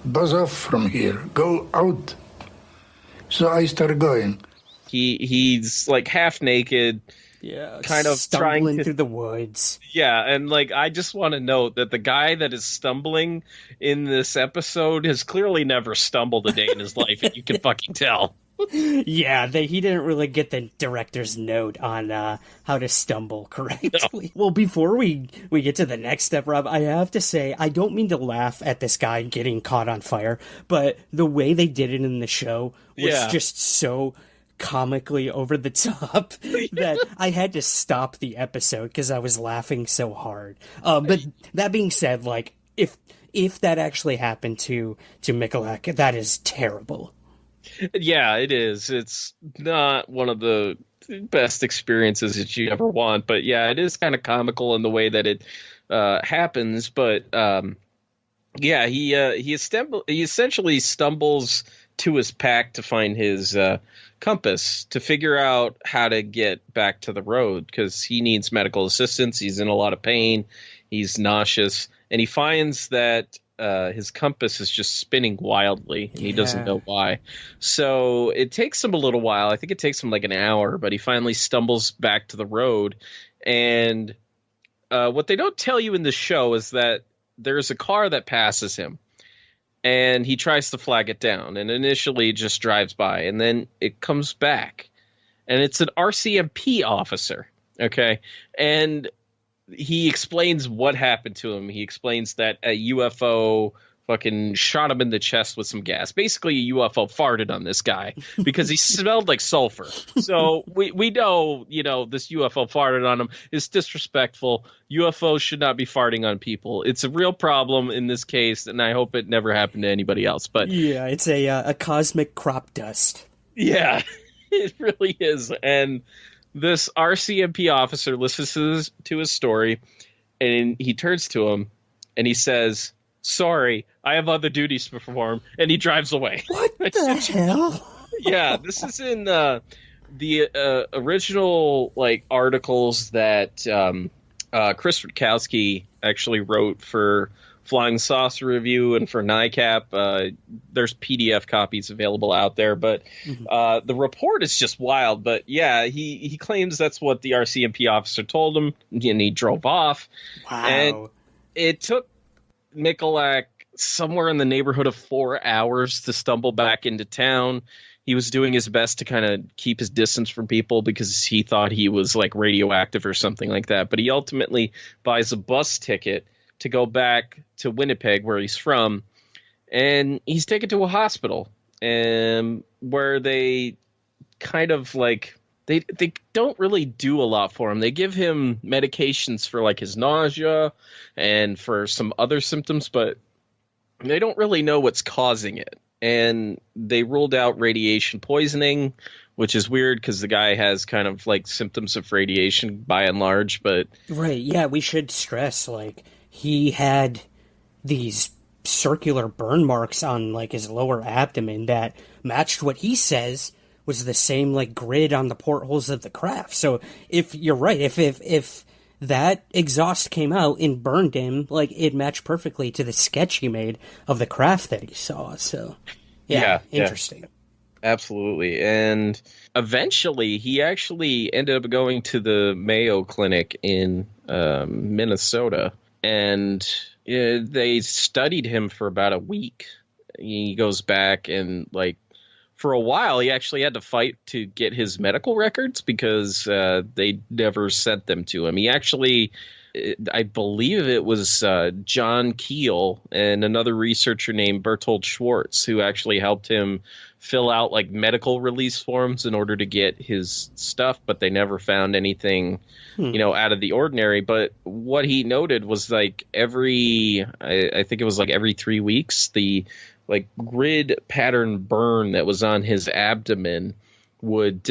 buzz off from here, go out. So I started going. He's like half naked. Yeah, kind of stumbling through the woods. Yeah, and like I just want to note that the guy that is stumbling in this episode has clearly never stumbled a day in his life, and you can fucking tell. Yeah, he didn't really get the director's note on how to stumble correctly. No. Well, before we get to the next step, Rob, I have to say, I don't mean to laugh at this guy getting caught on fire, but the way they did it in the show was just so comically over the top that I had to stop the episode because I was laughing so hard. But that being said, like if that actually happened to McClellan, that is terrible. Yeah, it is. It's not one of the best experiences that you ever want, but yeah, it is kind of comical in the way that it happens. But he essentially stumbles to his pack to find his compass to figure out how to get back to the road because he needs medical assistance. He's in a lot of pain. He's nauseous, and he finds that his compass is just spinning wildly, and he doesn't know why. So it takes him a little while. I think it takes him like an hour, but he finally stumbles back to the road. And what they don't tell you in the show is that there's a car that passes him. And he tries to flag it down, and initially just drives by, and then it comes back, and it's an RCMP officer, okay? And he explains what happened to him. He explains that a UFO fucking shot him in the chest with some gas. Basically, a UFO farted on this guy because he smelled like sulfur. So we know, this UFO farted on him. It's disrespectful. UFOs should not be farting on people. It's a real problem in this case, and I hope it never happened to anybody else. But yeah, it's a cosmic crop dust. Yeah, it really is. And this RCMP officer listens to his story, and he turns to him, and he says, "Sorry, I have other duties to perform," and he drives away. What the hell? Yeah, this is in The original articles that Chris Rutkowski actually wrote for Flying Saucer Review and for NICAP, there's PDF copies available out there, but the report is just wild. But yeah, he claims that's what the RCMP officer told him, and he drove off. Wow. And it took Michalak somewhere in the neighborhood of 4 hours to stumble back into town. He was doing his best to kind of keep his distance from people because he thought he was radioactive or something like that. But he ultimately buys a bus ticket to go back to Winnipeg, where he's from, and he's taken to a hospital, where they kind of they don't really do a lot for him. They give him medications for his nausea and for some other symptoms, but they don't really know what's causing it. And they ruled out radiation poisoning, which is weird because the guy has kind of symptoms of radiation by and large. But right, yeah, we should stress he had these circular burn marks on his lower abdomen that matched what he says was the same grid on the portholes of the craft. So if you're right, if that exhaust came out and burned him, it matched perfectly to the sketch he made of the craft that he saw. So yeah, interesting. Yeah, absolutely. And eventually he actually ended up going to the Mayo Clinic in Minnesota, and they studied him for about a week. He goes back and for a while, he actually had to fight to get his medical records because they never sent them to him. He actually, I believe it was John Keel and another researcher named Bertold Schwartz who actually helped him fill out medical release forms in order to get his stuff, but they never found anything, out of the ordinary. But what he noted was I think it was every 3 weeks, the grid pattern burn that was on his abdomen would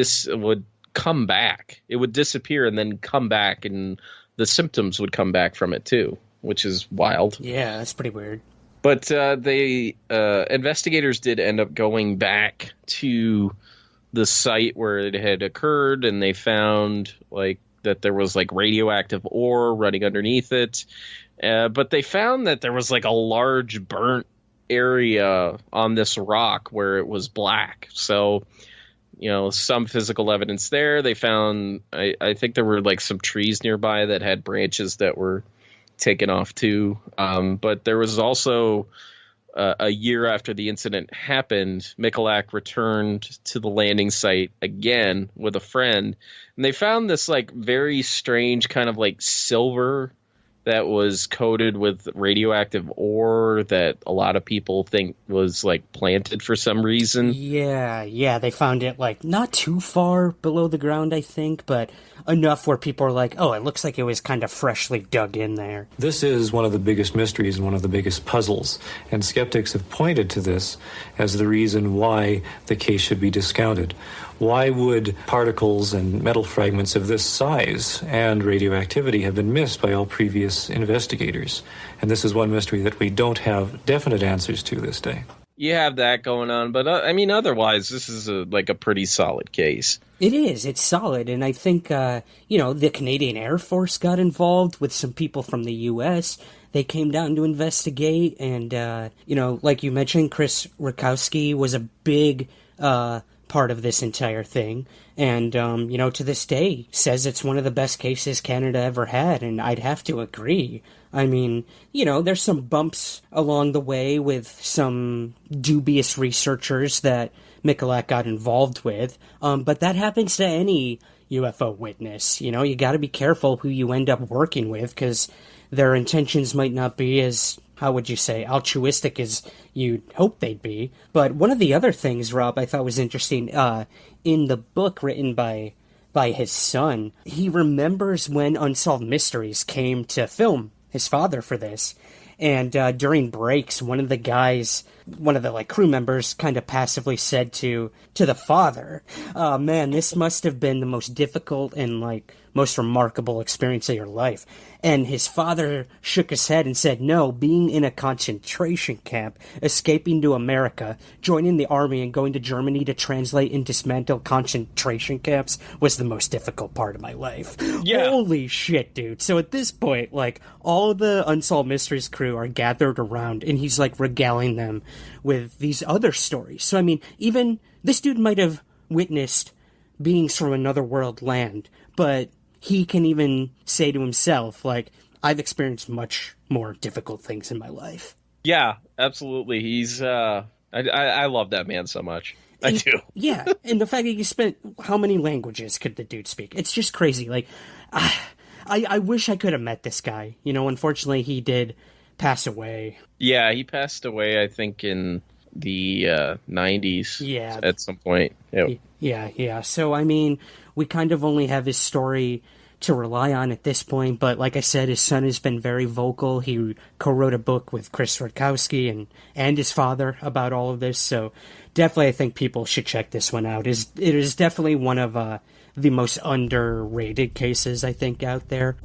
come back. It would disappear and then come back, and the symptoms would come back from it too, which is wild. Yeah, that's pretty weird. But they investigators did end up going back to the site where it had occurred, and they found that there was radioactive ore running underneath it. But they found that there was a large burnt area on this rock where it was black. So, some physical evidence there. They found, I think there were some trees nearby that had branches that were taken off too. But there was also a year after the incident happened, Michalak returned to the landing site again with a friend, and they found this very strange kind of silver that was coated with radioactive ore that a lot of people think was planted for some reason. Yeah, they found it not too far below the ground, I think, but enough where people are oh, it looks like it was kind of freshly dug in there. This is one of the biggest mysteries and one of the biggest puzzles, and skeptics have pointed to this as the reason why the case should be discounted. Why would particles and metal fragments of this size and radioactivity have been missed by all previous investigators? And this is one mystery that we don't have definite answers to this day. You have that going on, but otherwise, this is a pretty solid case. It is. It's solid, and I think the Canadian Air Force got involved with some people from the U.S. They came down to investigate, and like you mentioned, Chris Rutkowski was a big part of this entire thing, and to this day says it's one of the best cases Canada ever had, and I'd have to agree. I mean, there's some bumps along the way with some dubious researchers that Michalak got involved with, but that happens to any UFO witness. You got to be careful who you end up working with, because their intentions might not be as, how would you say, altruistic as you'd hope they'd be. But one of the other things, Rob, I thought was interesting, in the book written by his son, he remembers when Unsolved Mysteries came to film his father for this. And during breaks, one of the crew members kind of passively said to the father, "Oh man, this must have been the most difficult and most remarkable experience of your life. And his father shook his head and said, no, being in a concentration camp, escaping to America, joining the army and going to Germany to translate and dismantle concentration camps was the most difficult part of my life. Yeah. Holy shit, dude. So at this point, like, all the Unsolved Mysteries crew are gathered around, and he's, like, regaling them with these other stories. So, I mean, even this dude might have witnessed beings from another world land, but he can even say to himself, like, I've experienced much more difficult things in my life. Yeah, absolutely. He's, I love that man so much. I do. Yeah, and the fact that you spent, how many languages could the dude speak? It's just crazy. Like, I wish I could have met this guy. You know, unfortunately, he did pass away. Yeah, he passed away, I think, in the 90s. Yeah. At some point. Yep. Yeah. So, I mean, we kind of only have his story to rely on at this point, but like I said, his son has been very vocal. He co-wrote a book with Chris Rutkowski and his father about all of this, so definitely I think people should check this one out. It is definitely one of the most underrated cases, I think, out there.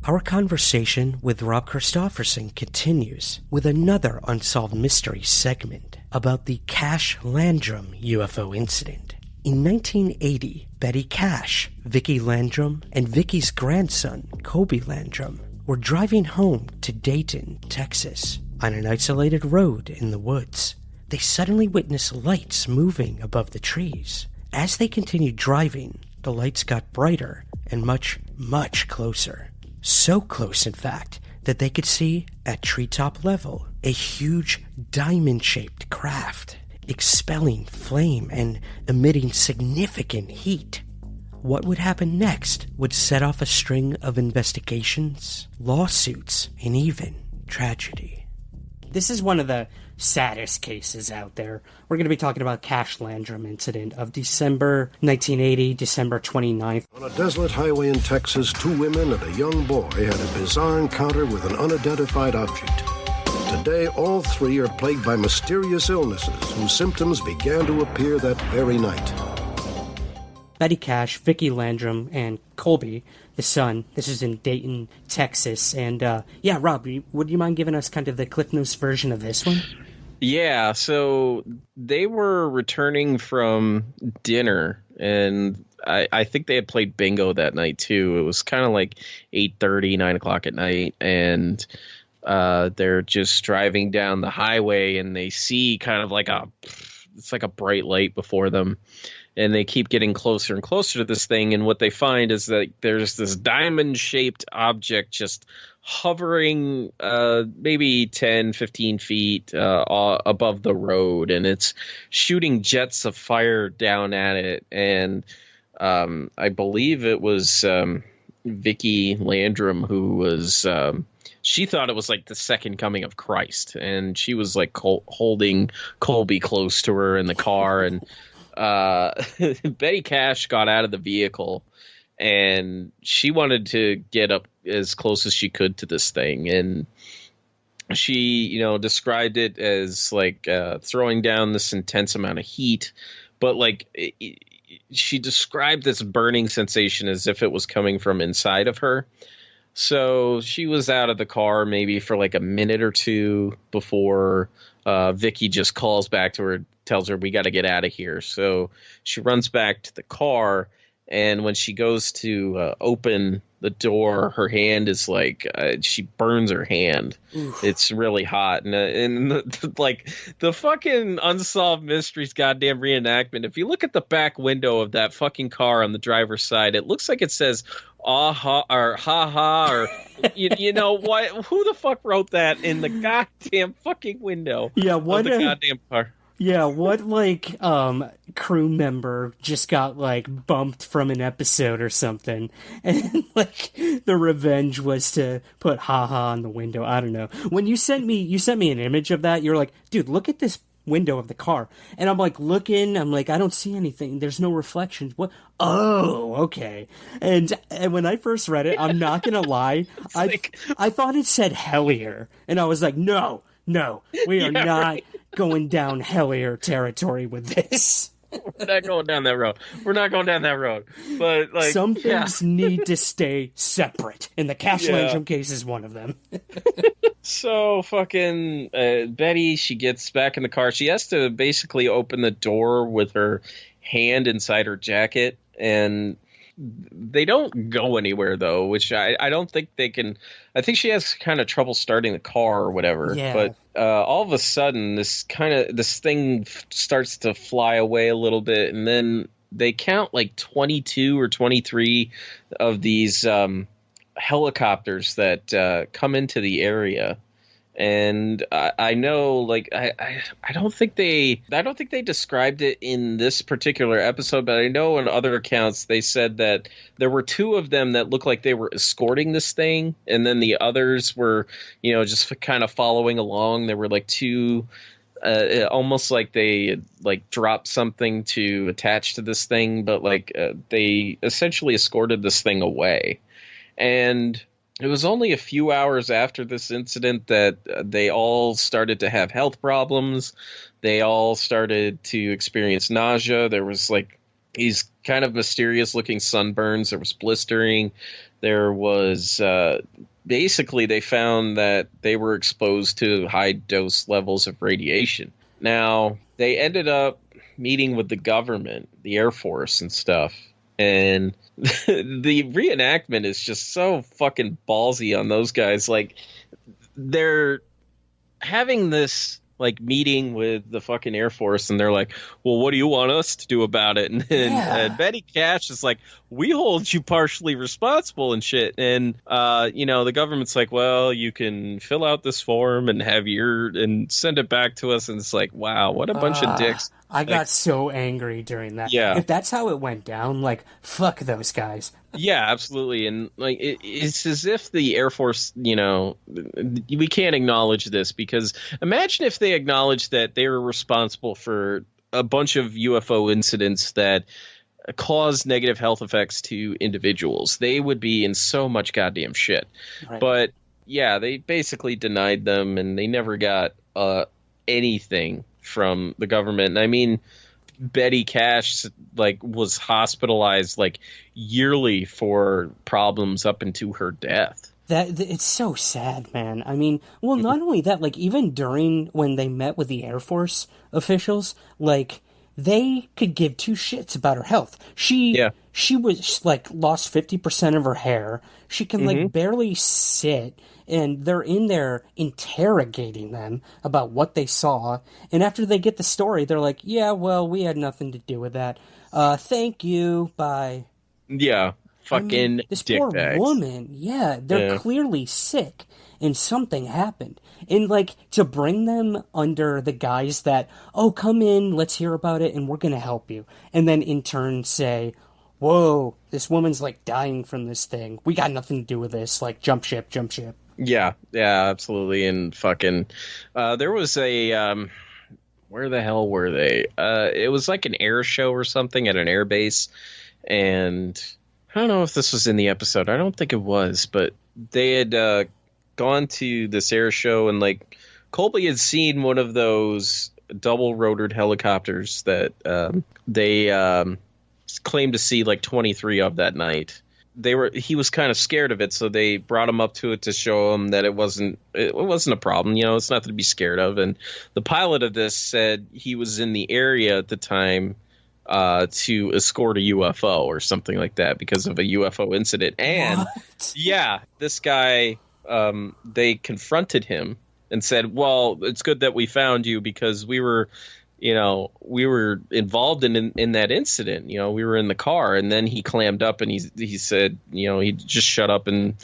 Our conversation with Rob Kristoffersen continues with another Unsolved Mysteries segment about the Cash-Landrum UFO incident. In 1980, Betty Cash, Vicki Landrum, and Vicki's grandson, Colby Landrum, were driving home to Dayton, Texas. On an isolated road in the woods, they suddenly witnessed lights moving above the trees. As they continued driving, the lights got brighter and much, much closer. So close, in fact, that they could see, at treetop level, a huge diamond-shaped craft, expelling flame and emitting significant heat. What would happen next would set off a string of investigations, lawsuits, and even tragedy. This is one of the saddest cases out there. We're going to be talking about Cash-Landrum incident of December 1980, December 29th. On a desolate highway in Texas, 2 women and a young boy had a bizarre encounter with an unidentified object. Today, all 3 are plagued by mysterious illnesses whose symptoms began to appear that very night. Betty Cash, Vicki Landrum, and Colby, the son. This is in Dayton, Texas. And, Rob, would you mind giving us kind of the Cliff Notes version of this one? Yeah, so they were returning from dinner, and I think they had played bingo that night, too. It was kind of like 8:30, 9 o'clock at night, and they're just driving down the highway, and they see kind of like it's like a bright light before them. And they keep getting closer and closer to this thing. And what they find is that there's this diamond-shaped object just hovering maybe 10, 15 feet above the road. And it's shooting jets of fire down at it. And I believe it was Vicki Landrum who was... she thought it was like the second coming of Christ. And she was like holding Colby close to her in the car. And... Betty Cash got out of the vehicle and she wanted to get up as close as she could to this thing. And she, described it as like throwing down this intense amount of heat. But like she described this burning sensation as if it was coming from inside of her. So she was out of the car maybe for like a minute or two before Vicki just calls back to her, tells her, we got to get out of here. So she runs back to the car. And when she goes to open the door, her hand is like, she burns her hand. Oof. It's really hot. And the fucking Unsolved Mysteries goddamn reenactment, if you look at the back window of that fucking car on the driver's side, it looks like it says, aha, or ha-ha, or, you know, what? Who the fuck wrote that in the goddamn fucking window of the goddamn car? Yeah, what, crew member just got, bumped from an episode or something, and, the revenge was to put haha on the window. I don't know. When you sent me an image of that, you're like, dude, look at this window of the car. And I'm, looking, I don't see anything. There's no reflections. What? Oh, okay. And when I first read it, I'm not gonna lie, I thought it said Hellier, and I was like, no, we are not... going down Hellier territory with this. We're not going down that road. We're not going down that road. But like, some things need to stay separate, and the Cash-Landrum case is one of them. So fucking Betty, she gets back in the car. She has to basically open the door with her hand inside her jacket, and they don't go anywhere though, which I don't think they can. I think she has kind of trouble starting the car or whatever. Yeah. But all of a sudden, this thing starts to fly away a little bit, and then they count like 22 or 23 of these helicopters that come into the area. And I know, like, I don't think they described it in this particular episode, but I know in other accounts they said that there were two of them that looked like they were escorting this thing, and then the others were, just kind of following along. There were like two, almost like they like dropped something to attach to this thing, but like they essentially escorted this thing away. And it was only a few hours after this incident that they all started to have health problems. They all started to experience nausea. There was like these kind of mysterious looking sunburns. There was blistering. There was basically they found that they were exposed to high dose levels of radiation. Now, they ended up meeting with the government, the Air Force and stuff. And the reenactment is just so fucking ballsy on those guys. Like, they're having this like meeting with the fucking Air Force, and they're like, well, what do you want us to do about it? And then Betty Cash is like, we hold you partially responsible and shit. And the government's like, well, you can fill out this form and and send it back to us. And it's like, wow, what a bunch of dicks. I got so angry during that. Yeah. If that's how it went down, like, fuck those guys. Yeah, absolutely. And like it's as if the Air Force, we can't acknowledge this, because imagine if they acknowledged that they were responsible for a bunch of UFO incidents that cause negative health effects to individuals. They would be in so much goddamn shit. Right. But yeah, they basically denied them, and they never got anything from the government. I mean, Betty Cash like was hospitalized like yearly for problems up into her death. That it's so sad, man. I mean, well, not only that, like even during when they met with the Air Force officials, like they could give two shits about her health. She was like lost 50% of her hair. She can like barely sit. And they're in there interrogating them about what they saw. And after they get the story, they're like, yeah, well, we had nothing to do with that. Thank you. Bye. Yeah. Fucking this dick poor bags. woman. Yeah. They're clearly sick. And something happened. And like to bring them under the guise that, oh, come in, let's hear about it, and we're going to help you. And then in turn say, whoa, this woman's like dying from this thing. We got nothing to do with this. Like, jump ship, jump ship. Yeah, absolutely. And fucking, there was a, where the hell were they? It was like an air show or something at an air base. And I don't know if this was in the episode. I don't think it was, but they had gone to this air show, and like Colby had seen one of those double rotored helicopters that they claimed to see like 23 of that night. He was kind of scared of it, so they brought him up to it to show him that it wasn't a problem. It's nothing to be scared of. And the pilot of this said he was in the area at the time to escort a UFO or something like that because of a UFO incident. And this guy, they confronted him and said, well, it's good that we found you because we were involved in that incident. We were in the car. And then he clammed up and he said, he just shut up and,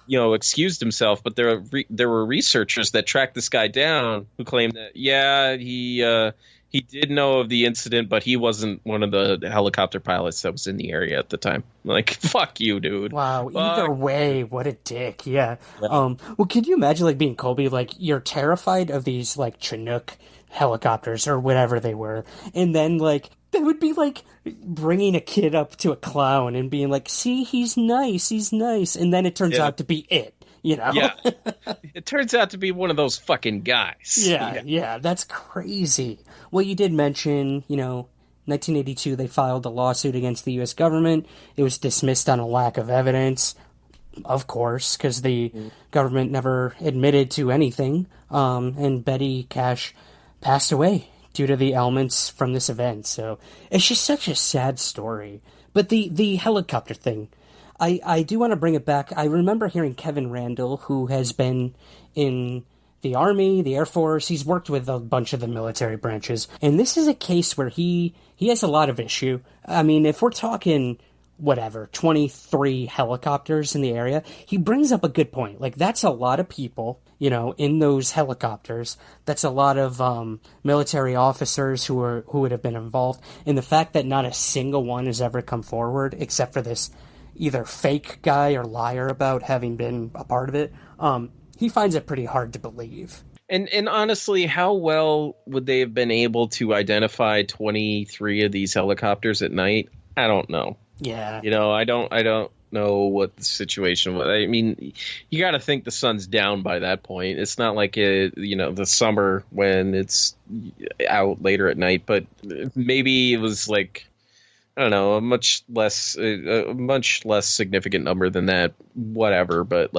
excused himself. But there were researchers that tracked this guy down who claimed that, he did know of the incident, but he wasn't one of the helicopter pilots that was in the area at the time. Like, fuck you, dude. Wow. Either way, what a dick. Yeah. Well, could you imagine like being Colby? Like, you're terrified of these like Chinook helicopters or whatever they were, and then like that would be like bringing a kid up to a clown and being like, see, he's nice, and then it turns out to be it. Yeah. It turns out to be one of those fucking guys. Yeah, that's crazy. Well, you did mention, 1982, they filed a lawsuit against the U.S. government. It was dismissed on a lack of evidence, of course, because the government never admitted to anything. And Betty Cash passed away due to the elements from this event. So it's just such a sad story. But the helicopter thing, I do want to bring it back. I remember hearing Kevin Randall, who has been in the Army, the Air Force. He's worked with a bunch of the military branches. And this is a case where he has a lot of issue. I mean, if we're talking, 23 helicopters in the area, he brings up a good point. Like, that's a lot of people, in those helicopters. That's a lot of military officers who would have been involved. And the fact that not a single one has ever come forward, except for this either fake guy or liar about having been a part of it, he finds it pretty hard to believe. And honestly, how well would they have been able to identify 23 of these helicopters at night? I don't know. Yeah. I don't know what the situation was. I mean, you got to think the sun's down by that point. It's not like the summer when it's out later at night, but maybe it was like, I don't know, a much less significant number than that, whatever. But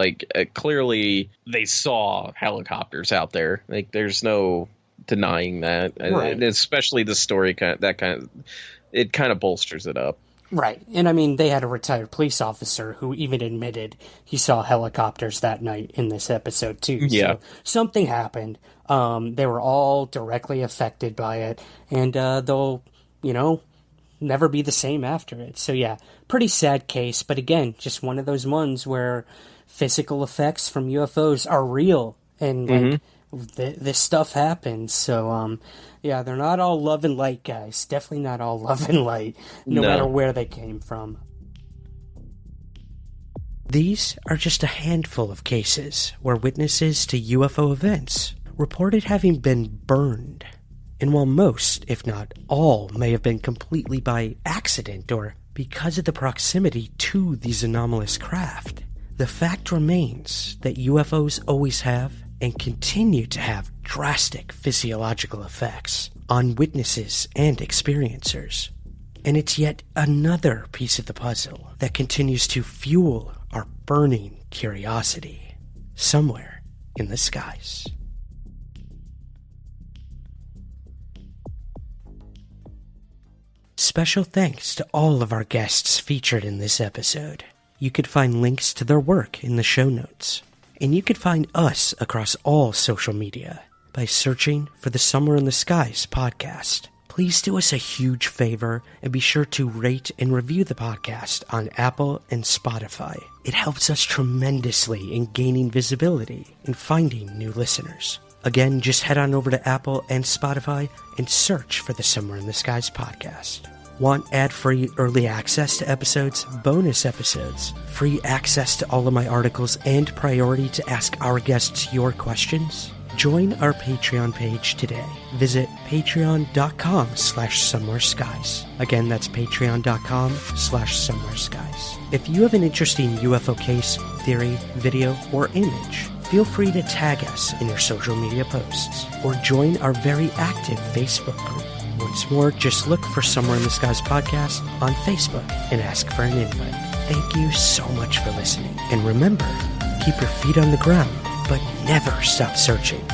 clearly they saw helicopters out there. Like, there's no denying that. Right. And especially the story it kind of bolsters it up. Right. And I mean, they had a retired police officer who even admitted he saw helicopters that night in this episode too. Yeah. So something happened. They were all directly affected by it, and they'll, never be the same after it. So yeah, pretty sad case. But again, just one of those ones where physical effects from UFOs are real, and this stuff happens. So yeah, they're not all love and light, guys. Definitely not all love and light, no matter where they came from. These are just a handful of cases where witnesses to UFO events reported having been burned. And while most, if not all, may have been completely by accident or because of the proximity to these anomalous craft, the fact remains that UFOs always have and continue to have drastic physiological effects on witnesses and experiencers. And it's yet another piece of the puzzle that continues to fuel our burning curiosity somewhere in the skies. Special thanks to all of our guests featured in this episode. You could find links to their work in the show notes. And you could find us across all social media by searching for the Somewhere in the Skies podcast. Please do us a huge favor and be sure to rate and review the podcast on Apple and Spotify. It helps us tremendously in gaining visibility and finding new listeners. Again, just head on over to Apple and Spotify and search for the Somewhere in the Skies podcast. Want ad-free early access to episodes, bonus episodes, free access to all of my articles, and priority to ask our guests your questions? Join our Patreon page today. Visit patreon.com/somewhereskies. Again, that's patreon.com/somewhereskies. If you have an interesting UFO case, theory, video, or image, feel free to tag us in your social media posts or join our very active Facebook group. Once more, just look for Somewhere in the Skies podcast on Facebook and ask for an invite. Thank you so much for listening. And remember, keep your feet on the ground, but never stop searching.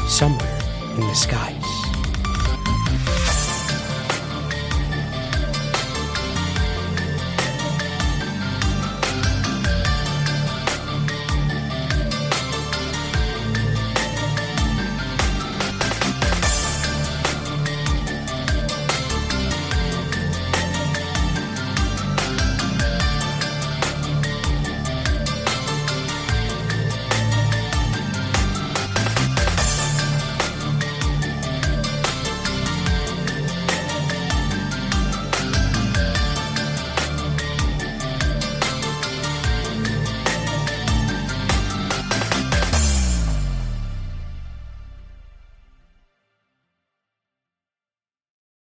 Somewhere in the skies.